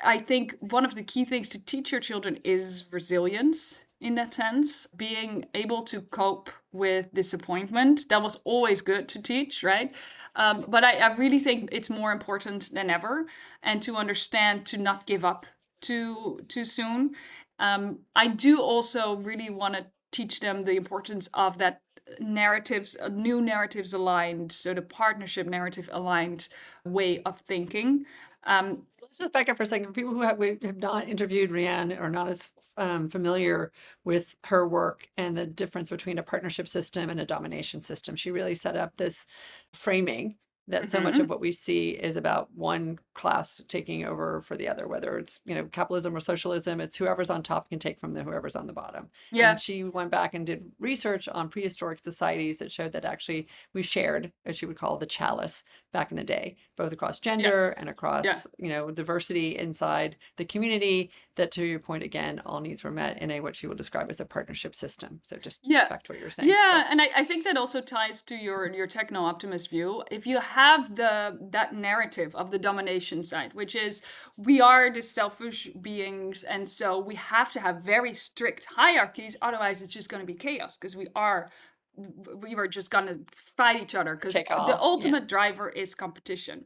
I think one of the key things to teach your children is resilience in that sense, being able to cope with disappointment. That was always good to teach, right? But I really think it's more important than ever, and to understand to not give up too soon. I do also really want to teach them the importance of that narratives, new narratives aligned, so the partnership narrative aligned way of thinking. Let's just back up for a second. For people we have not interviewed Rianne or not as familiar with her work and the difference between a partnership system and a domination system, she really set up this framing that so much of Mhm. what we see is about one class taking over for the other, whether it's capitalism or socialism. It's whoever's on top can take from whoever's on the bottom. And Yeah, she went back and did research on prehistoric societies that showed that actually we shared, as she would call, the chalice back in the day, both across gender and yes. Yeah. across diversity inside the community, that, to your point again, all needs were met in a what she will describe as a partnership system. So just Yeah. back to what you were saying. Yeah, But and I think that also ties to your techno optimist view. If you have that narrative of the domination side, which is we are the selfish beings, and so we have to have very strict hierarchies, otherwise it's just going to be chaos, because we were just going to fight each other, because Take the all. Yeah. ultimate driver is competition.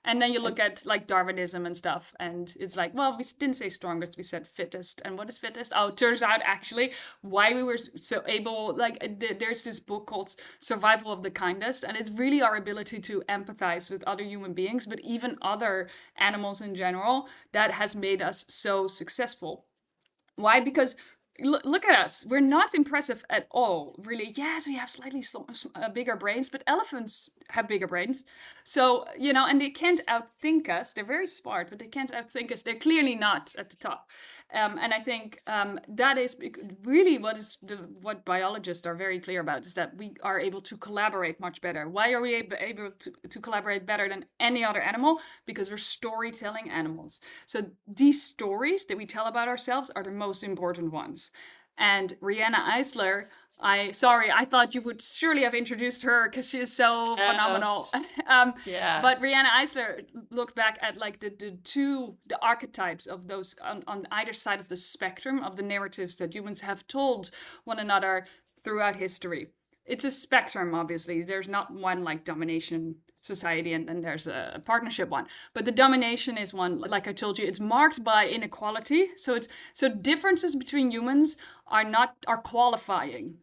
And then you And look at like Darwinism and stuff, and it's like, well, we didn't say strongest, we said fittest. And what is fittest? Oh, it turns out actually why we were so able, like, there's this book called Survival of the Kindest, and it's really our ability to empathize with other human beings, but even other animals in general, that has made us so successful. Why? Because look at us. We're not impressive at all, really. Yes, we have slightly bigger brains, but elephants have bigger brains. So, and they can't outthink us. They're very smart, but they can't outthink us. They're clearly not at the top. And I think that is really what biologists are very clear about, is that we are able to collaborate much better. Why are we able to collaborate better than any other animal? Because we're storytelling animals. So these stories that we tell about ourselves are the most important ones. And Rihanna Eisler, I thought you would surely have introduced her because she is so phenomenal. Yeah. But Rihanna Eisler looked back at like the archetypes of those on either side of the spectrum of the narratives that humans have told one another throughout history. It's a spectrum, obviously. There's not one like domination society and then there's a partnership one, but the domination is one, like I told you, it's marked by inequality. So differences between humans are qualifying.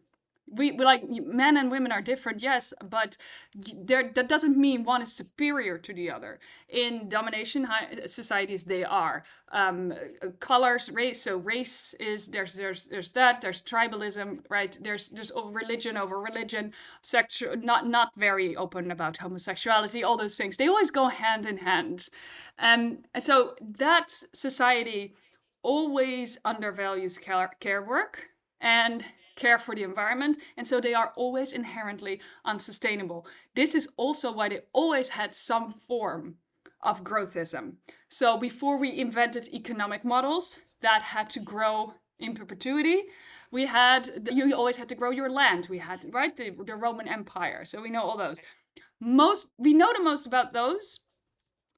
We like, men and women are different, yes, but that doesn't mean one is superior to the other. In domination societies, they are colors, race. So race is there's tribalism, right? There's religion over religion, sexual, not very open about homosexuality, all those things. They always go hand in hand, and so that society always undervalues care work and care for the environment, and so they are always inherently unsustainable. This is also why they always had some form of growthism. So before we invented economic models that had to grow in perpetuity, you always had to grow your land. We had, right, the Roman Empire. So we know all those. We know the most about those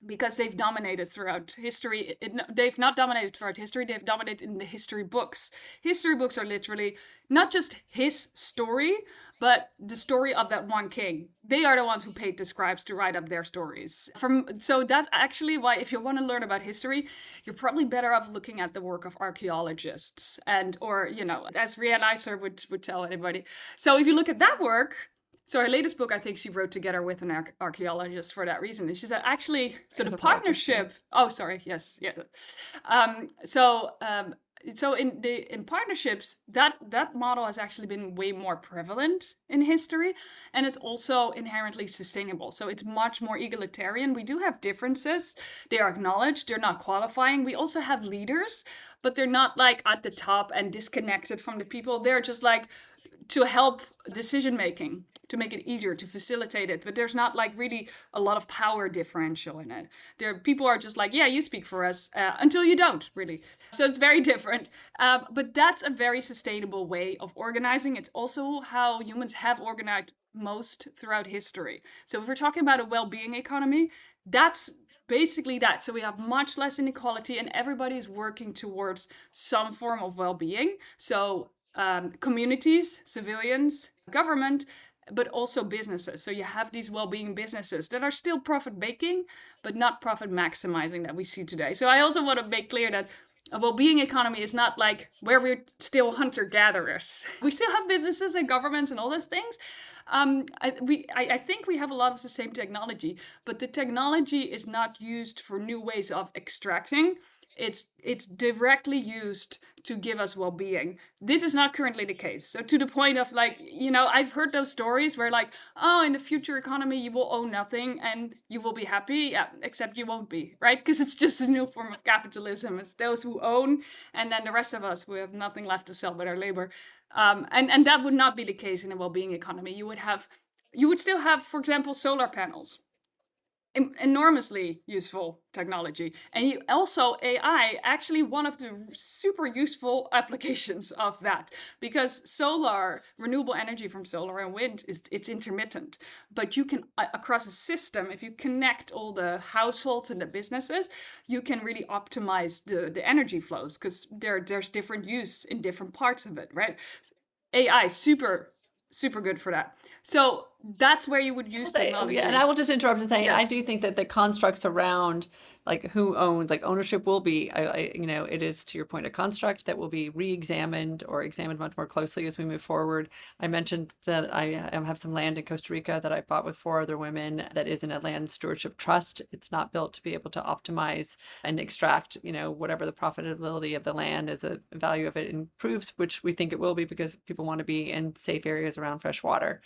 because they've dominated throughout history. They've not dominated throughout history, they've dominated in the history books. History books are literally not just his story, but the story of that one king. They are the ones who paid the scribes to write up their stories. So that's actually why, if you want to learn about history, you're probably better off looking at the work of archaeologists, or as Rihanna Eisler would tell anybody. So if you look at that work, so her latest book, I think she wrote together with an archaeologist for that reason. And she said, actually, so the partnership. Oh, sorry. Yes. Yeah. So in partnerships, that model has actually been way more prevalent in history, and it's also inherently sustainable. So it's much more egalitarian. We do have differences. They are acknowledged. They're not qualifying. We also have leaders, but they're not like at the top and disconnected from the people. They're just like to help decision making, to make it easier, to facilitate it, but there's not like really a lot of power differential in it. People are just like, yeah, you speak for us, until you don't, really. So it's very different, but that's a very sustainable way of organizing. It's also how humans have organized most throughout history. So if we're talking about a well-being economy, that's basically that. So we have much less inequality and everybody's working towards some form of well-being. So communities, civilians, government, but also businesses. So you have these well-being businesses that are still profit-making, but not profit-maximizing that we see today. So I also want to make clear that a well-being economy is not like where we're still hunter-gatherers. We still have businesses and governments and all those things. I think we have a lot of the same technology, but the technology is not used for new ways of extracting. It's directly used to give us well-being. This is not currently the case. So to the point of like, I've heard those stories where like, oh, in the future economy, you will own nothing and you will be happy. Yeah, except you won't be, right? Because it's just a new form of capitalism. It's those who own, and then the rest of us, we have nothing left to sell but our labor. And that would not be the case in a well-being economy. You would still have, for example, solar panels. enormously useful technology. And you also AI actually one of the super useful applications of that, because solar, renewable energy from solar and wind, it's intermittent, but you can across a system, if you connect all the households and the businesses, you can really optimize the energy flows, because there's different use in different parts of it, right? AI super good for that. So that's where you would Will use say, yeah, and I technology. will just interrupt and say, I Yes. do think that the constructs around like who owns, like ownership will be, it is to your point, a construct that will be re-examined or examined much more closely as we move forward. I mentioned that I have some land in Costa Rica that I bought with 4 other women that is in a land stewardship trust. It's not built to be able to optimize and extract, whatever the profitability of the land as a value of it improves, which we think it will be because people want to be in safe areas around fresh water.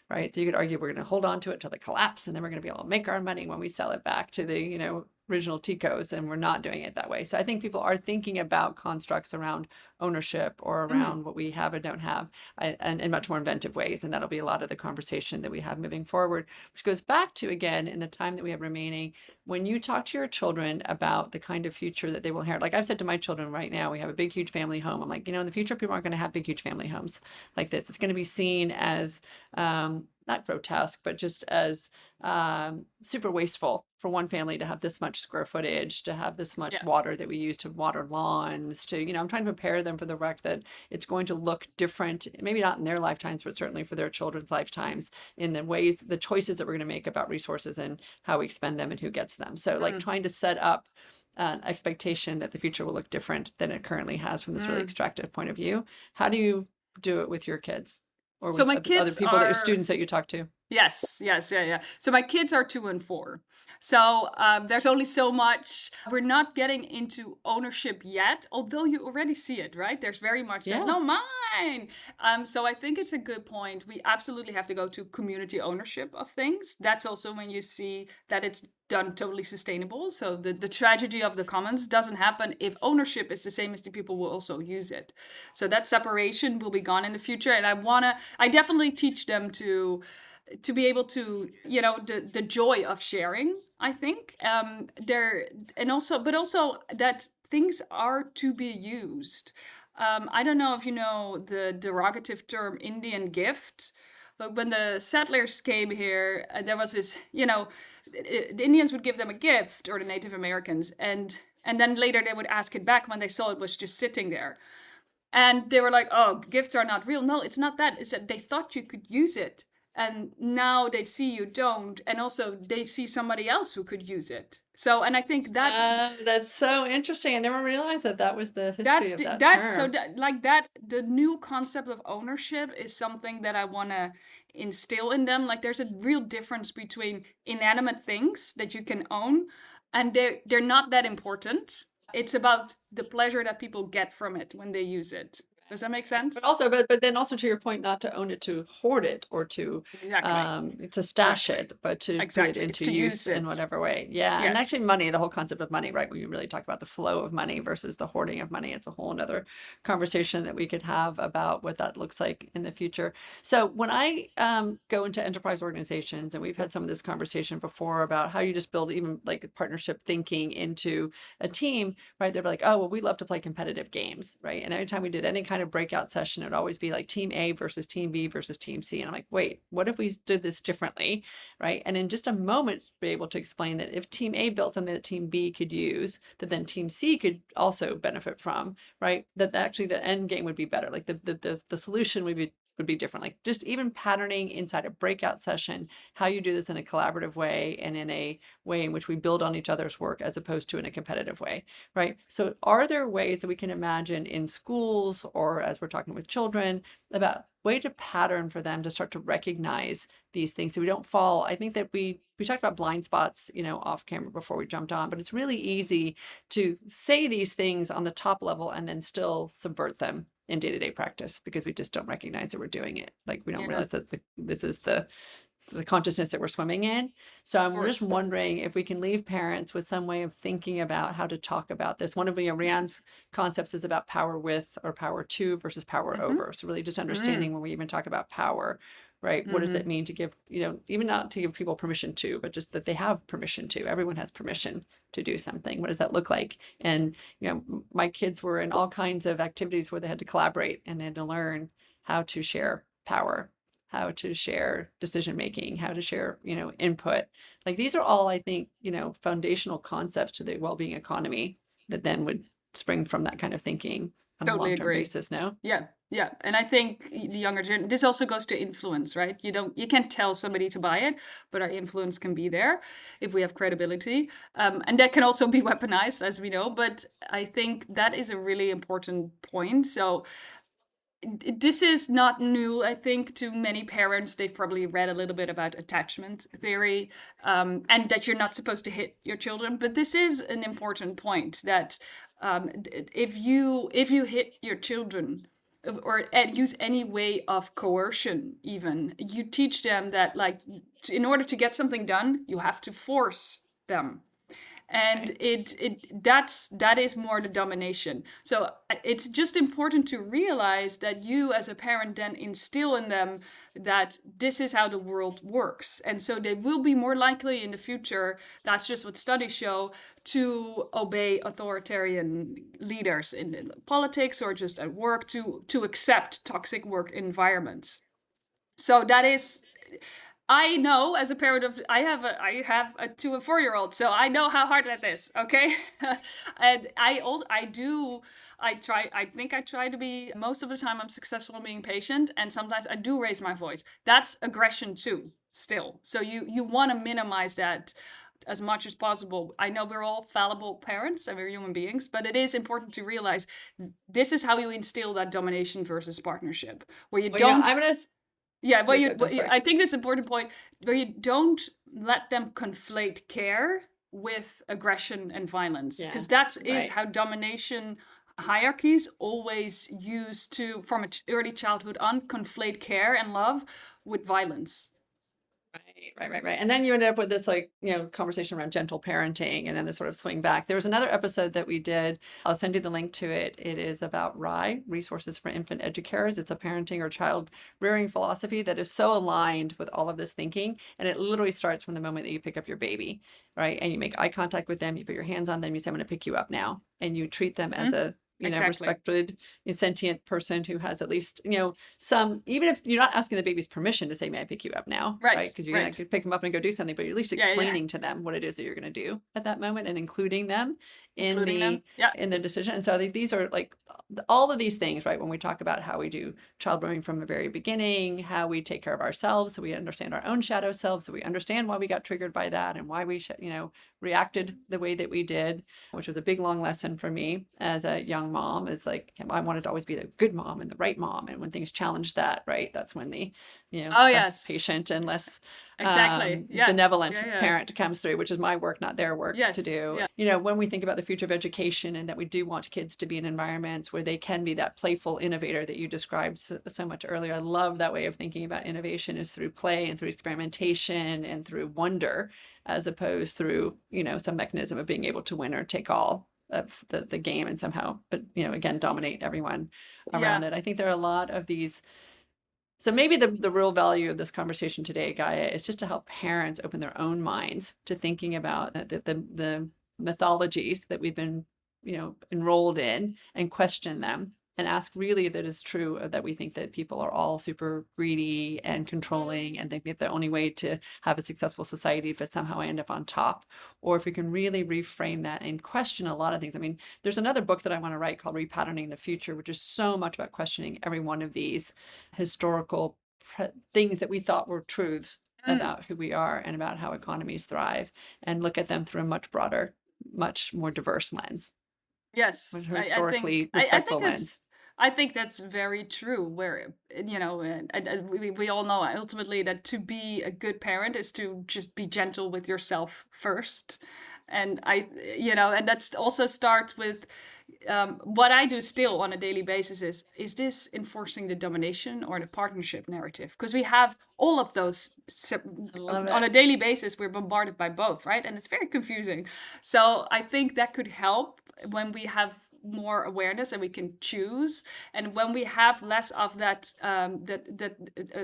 Right. So you could argue we're going to hold on to it till the collapse, and then we're going to be able to make our money when we sell it back to the, original Ticos, and we're not doing it that way. So I think people are thinking about constructs around ownership or around what we have and don't have, and in much more inventive ways. And that'll be a lot of the conversation that we have moving forward, which goes back to, again, in the time that we have remaining, when you talk to your children about the kind of future that they will inherit. Like I've said to my children right now, we have a big, huge family home. I'm like, in the future, people aren't going to have big, huge family homes like this. It's going to be seen as not grotesque, but just as super wasteful for one family to have this much square footage, to have this much Yeah. water that we use to water lawns, to, I'm trying to prepare them for the fact that it's going to look different, maybe not in their lifetimes, but certainly for their children's lifetimes, in the ways, the choices that we're going to make about resources and how we expend them and who gets them. So like trying to set up an expectation that the future will look different than it currently has from this really extractive point of view. How do you do it with your kids or So with my other kids people, that your are students that you talk to? Yes, yes, yeah, yeah. So my kids are 2 and 4. So there's only so much. We're not getting into ownership yet, although you already see it, right? There's very much that, Yeah. no, mine. So I think it's a good point. We absolutely have to go to community ownership of things. That's also when you see that it's done totally sustainable. So the tragedy of the commons doesn't happen if ownership is the same as the people will also use it. So that separation will be gone in the future. And I definitely teach them to be able to, the joy of sharing, I think, there, and also, but also that things are to be used. I don't know if you know the derogative term Indian gift, but when the settlers came here, there was this, the Indians would give them a gift, or the Native Americans, and then later they would ask it back when they saw it was just sitting there. And they were like, oh, gifts are not real. No, it's not that. It's that they thought you could use it. And now they see you don't. And also they see somebody else who could use it. So, and I think That's so interesting. I never realized that that was the history of that that's so term. that, like that, the new concept of ownership is something that I want to instill in them. Like there's a real difference between inanimate things that you can own, and they're not that important. It's about the pleasure that people get from it when they use it. Does that make But sense? also, but then also to your point, not to own it to hoard it or Exactly. to stash Exactly. it, but to put it Exactly. It's into to use use in it. whatever way. Yeah, and actually, Yes. money, the whole concept of money, right? When you really talk about the flow of money versus the hoarding of money, it's a whole another conversation that we could have about what that looks like in the future. So when I go into enterprise organizations, and we've had some of this conversation before about how you just build even like partnership thinking into a team, right? They're like, oh, well, we love to play competitive games, right? And every time we did any kind of breakout session, it'd always be like team A versus team B versus team C. And I'm like, wait, what if we did this differently, right? And in just a moment, be able to explain that if team A built something that team B could use, that then team C could also benefit from, right? That actually the end game would be better. Like the solution would be different. Like just even patterning inside a breakout session, how you do this in a collaborative way and in a way in which we build on each other's work as opposed to in a competitive way, right? So are there ways that we can imagine in schools, or as we're talking with children, about way to pattern for them to start to recognize these things so we don't fall? I think that we talked about blind spots, off camera before we jumped on, but it's really easy to say these things on the top level and then still subvert them in day-to-day practice because we just don't recognize that we're doing it. Like we don't Yeah. realize that this is the consciousness that we're swimming in. So I'm just Course. wondering if we can leave parents with some way of thinking about how to talk about this. One of Rianne's concepts is about power with or power to versus power Mm-hmm. over. So really just Mm. understanding when we even talk about power, right? What does it Mm-hmm. mean to give, even not to give people permission to, but just that they have permission to. Everyone has permission to do something. What does that look like? And, my kids were in all kinds of activities where they had to collaborate and had to learn how to share power, how to share decision making, how to share, input. Like these are all, I think, foundational concepts to the well-being economy that then would spring from that kind of thinking on a Totally long-term agree. basis, no? Yeah, yeah. And I think the younger gen, this also goes to influence, right? You can't tell somebody to buy it, but our influence can be there if we have credibility. And that can also be weaponized, as we know. But I think that is a really important point. So this is not new, I think, to many parents. They've probably read a little bit about attachment theory, and that you're not supposed to hit your children. But this is an important point that if you hit your children or use any way of coercion, even you teach them that, like, in order to get something done, you have to force them, and Right. that is more the domination. So it's just important to realize that you as a parent then instill in them that this is how the world works, and so they will be more likely in the future, that's just what studies show, to obey authoritarian leaders in politics or just at work, to accept toxic work environments. So that is, I know as a parent of, I have a 2 and 4 year old, so I know how hard that is. Okay, and I think I try to be, most of the time I'm successful in being patient, and sometimes I do raise my voice. That's aggression too, still. So you want to minimize that as much as possible. I know we're all fallible parents and we're human beings, but it is important to realize this is how you instill that domination versus partnership, where you Well, don't, I'm gonna. yeah, Yeah, go. No, sorry. I think this is an important point, where you don't let them conflate care with aggression and violence, Yeah. because that is Right. how domination hierarchies always use to, from early childhood on, conflate care and love with violence. Right. And then you ended up with this conversation around gentle parenting and then the sort of swing back. There was another episode that we did. I'll send you the link to it. It is about RIE, Resources for Infant Educators. It's a parenting or child rearing philosophy that is so aligned with all of this thinking. And it literally starts from the moment that you pick up your baby, right? And you make eye contact with them, you put your hands on them, you say, I'm going to pick you up now. And you treat them as Mhm. a Exactly. respected, sentient person who has at least, some, even if you're not asking the baby's permission to say, may I pick you up now, right? Right, Because you're going right. to pick them up and go do something, but you're at least Yeah, yeah. explaining to them what it is that you're going to do at that moment and including them in Including them. the Yeah. decision. And so these are like all of these things, right? When we talk about how we do child rearing from the very beginning, how we take care of ourselves, so we understand our own shadow selves, so we understand why we got triggered by that and why we reacted the way that we did, which was a big long lesson for me as a young mom. Is like I wanted to always be the good mom and the right mom, and when things challenged that, right, that's when the Oh, less yes. patient and less Exactly. Yeah. benevolent Yeah, yeah. parent comes through, which is my work, not their work to Yes. do. Yeah. When we think about the future of education and that we do want kids to be in environments where they can be that playful innovator that you described so much earlier. I love that way of thinking about innovation, is through play and through experimentation and through wonder, as opposed through, some mechanism of being able to win or take all of the game and somehow, but, again, dominate everyone around Yeah. it. I think there are a lot of these. So maybe the real value of this conversation today, Gaia, is just to help parents open their own minds to thinking about the mythologies that we've been, enrolled in, and question them and ask really if it is true that we think that people are all super greedy and controlling and think that the only way to have a successful society if somehow I end up on top, or if we can really reframe that and question a lot of things. I mean, there's another book that I want to write called Repatterning the Future, which is so much about questioning every one of these historical things that we thought were truths Mm. about who we are and about how economies thrive, and look at them through a much broader, much more diverse lens, a Yes, historically respectful lens. I think that's very true. Where, we all know ultimately that to be a good parent is to just be gentle with yourself first, and and that's also starts with, what I do still on a daily basis is this enforcing the domination or the partnership narrative? Because we have all of those I love on it. a daily basis. We're bombarded by both, right? And it's very confusing. So I think that could help when we have more awareness and we can choose. And when we have less of that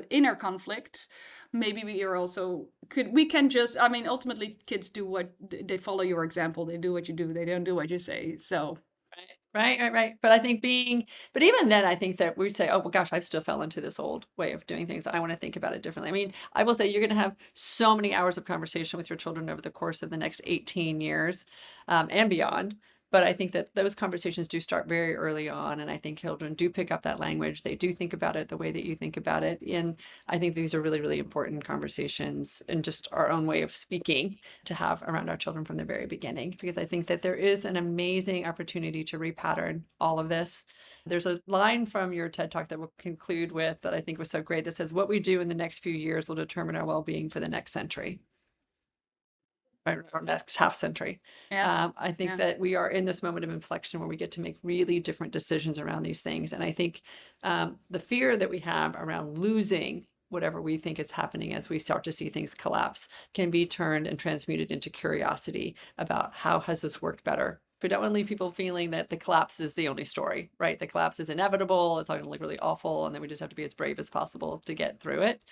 inner conflict, maybe we can just, I mean, ultimately kids do what they follow your example. They do what you do. They don't do what you say. So Right. But I think but even then, I think that we say, oh, well, gosh, I still fell into this old way of doing things. I want to think about it differently. I mean, I will say you're going to have so many hours of conversation with your children over the course of the next 18 years and beyond. But I think that those conversations do start very early on. And I think children do pick up that language. They do think about it the way that you think about it. And I think these are really, really important conversations and just our own way of speaking to have around our children from the very beginning, because I think that there is an amazing opportunity to repattern all of this. There's a line from your TED Talk that we'll conclude with that I think was so great that says, what we do in the next few years will determine our well-being for the next century. Or next half century. yes. I think Yeah. that we are in this moment of inflection where we get to make really different decisions around these things. And I think the fear that we have around losing whatever we think is happening as we start to see things collapse can be turned and transmuted into curiosity about how has this worked better. We don't want to leave people feeling that the collapse is the only story, right? The collapse is inevitable. It's all going to look really awful. And then we just have to be as brave as possible to get through it,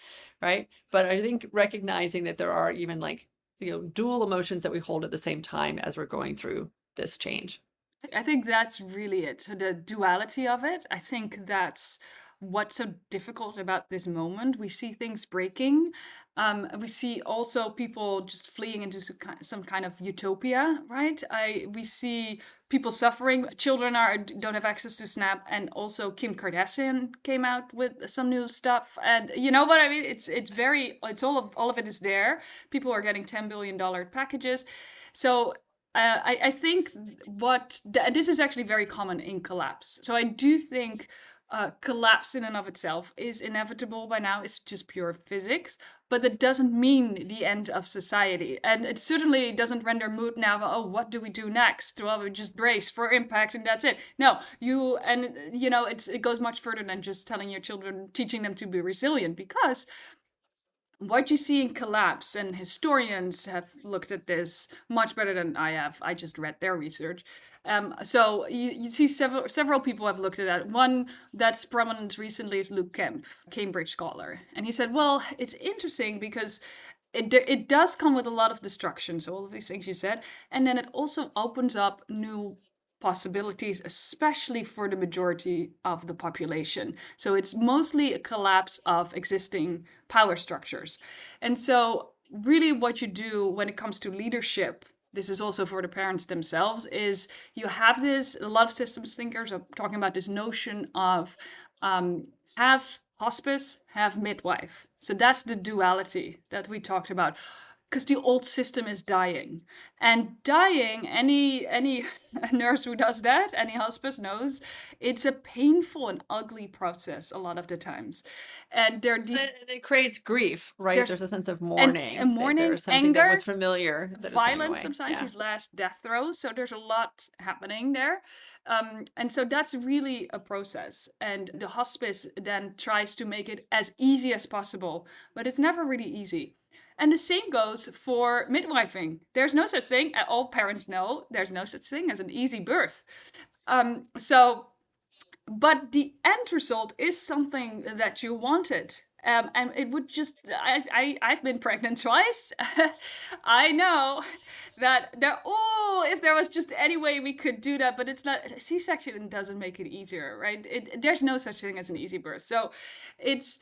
right? But I think recognizing that there are even like, dual emotions that we hold at the same time as we're going through this change. I think that's really it. So the duality of it, I think that's what's so difficult about this moment. We see things breaking. We see also people just fleeing into some kind of utopia, right? We see people suffering. Children don't have access to Snap, and also Kim Kardashian came out with some new stuff, and you know what I mean. It's all of it is there. People are getting $10 billion packages, so. I think this is actually very common in collapse. So I do think collapse in and of itself is inevitable by now. It's just pure physics. But that doesn't mean the end of society. And it certainly doesn't render mood now, oh, what do we do next? Well, we just brace for impact and that's it. No, it goes much further than just telling your children, teaching them to be resilient, because what you see in collapse, and historians have looked at this much better than I have. I just read their research. So you see several people have looked at that. One that's prominent recently is Luke Kemp, Cambridge scholar. And he said, well, it's interesting because it does come with a lot of destruction. So all of these things you said. And then it also opens up new possibilities, especially for the majority of the population. So it's mostly a collapse of existing power structures. And so really what you do when it comes to leadership, this is also for the parents themselves, is you have a lot of systems thinkers are talking about this notion of have hospice, have midwife. So that's the duality that we talked about, because the old system is dying. And dying, any nurse who does that, any hospice knows, it's a painful and ugly process a lot of the times. And it creates grief, right? There's a sense of mourning. And mourning, there's something anger, that was familiar, that violence, sometimes these last death throes. So there's a lot happening there. And so that's really a process. And the hospice then tries to make it as easy as possible, but it's never really easy. And the same goes for midwifing. There's no such thing, all parents know, there's no such thing as an easy birth. But the end result is something that you wanted. And it would just, I've been pregnant twice. I know that if there was just any way we could do that, but it's not, C-section doesn't make it easier, right? There's no such thing as an easy birth. So it's,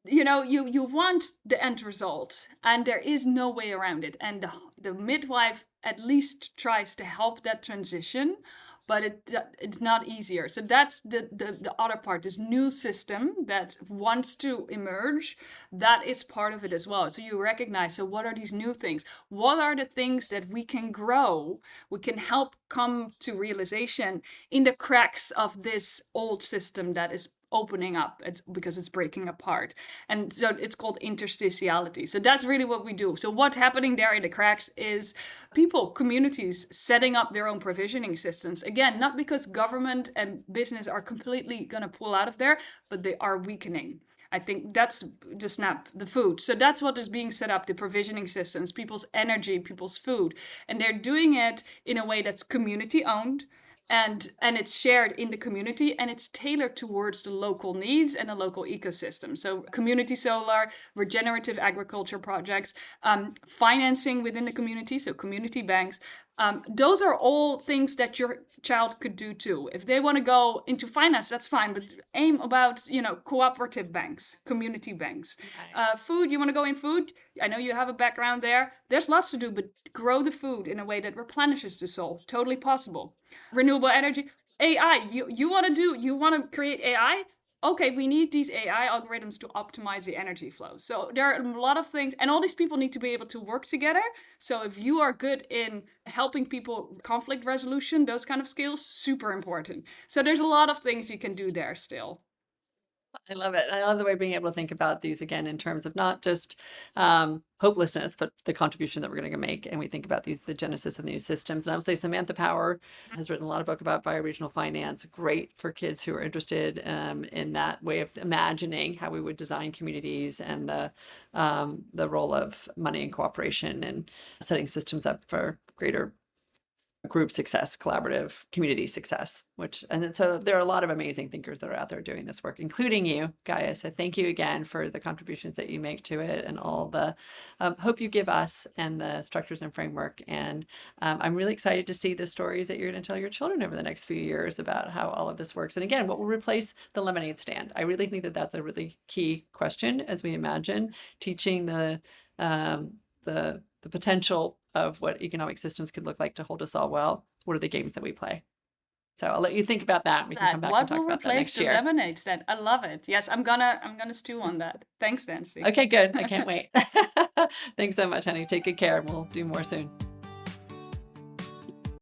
you want the end result, and there is no way around it. And the midwife at least tries to help that transition, but it's not easier. So that's the other part, this new system that wants to emerge, that is part of it as well. So you recognize, so what are these new things? What are the things that we can grow, we can help come to realization in the cracks of this old system that is opening up, because it's breaking apart. And so it's called interstitiality. So that's really what we do. So what's happening there in the cracks is people, communities setting up their own provisioning systems. Again, not because government and business are completely going to pull out of there, but they are weakening. I think that's the SNAP, the food. So that's what is being set up, the provisioning systems, people's energy, people's food. And they're doing it in a way that's community owned. and it's shared in the community, and it's tailored towards the local needs and the local ecosystem. So community solar, regenerative agriculture projects, financing within the community, so community banks. Those are all things that your child could do too. If they want to go into finance, that's fine, but aim about, cooperative banks, community banks. Food, you want to go in food? I know you have a background there. There's lots to do, but grow the food in a way that replenishes the soul. Totally possible. Renewable energy. AI, you want to create AI? Okay, we need these AI algorithms to optimize the energy flow. So there are a lot of things, and all these people need to be able to work together. So if you are good in helping people conflict resolution, those kind of skills, super important. So there's a lot of things you can do there still. I love it. I love the way being able to think about these again in terms of not just hopelessness, but the contribution that we're going to make. And we think about the genesis of these systems. And I would say Samantha Power has written a lot of book about bioregional finance. Great for kids who are interested in that way of imagining how we would design communities and the role of money and cooperation and setting systems up for greater group success, collaborative community success, and so there are a lot of amazing thinkers that are out there doing this work, including you, Gaia. So thank you again for the contributions that you make to it and all the hope you give us and the structures and framework. And I'm really excited to see the stories that you're going to tell your children over the next few years about how all of this works. And again, what will replace the lemonade stand? I really think that that's a really key question as we imagine teaching the potential of what economic systems could look like to hold us all well. What are the games that we play? So I'll let you think about that. We can come back and talk about that next year. What will replace the lemonade stand? I love it. Yes, I'm gonna stew on that. Thanks, Nancy. Okay, good. I can't wait. Thanks so much, honey. Take good care. We'll do more soon.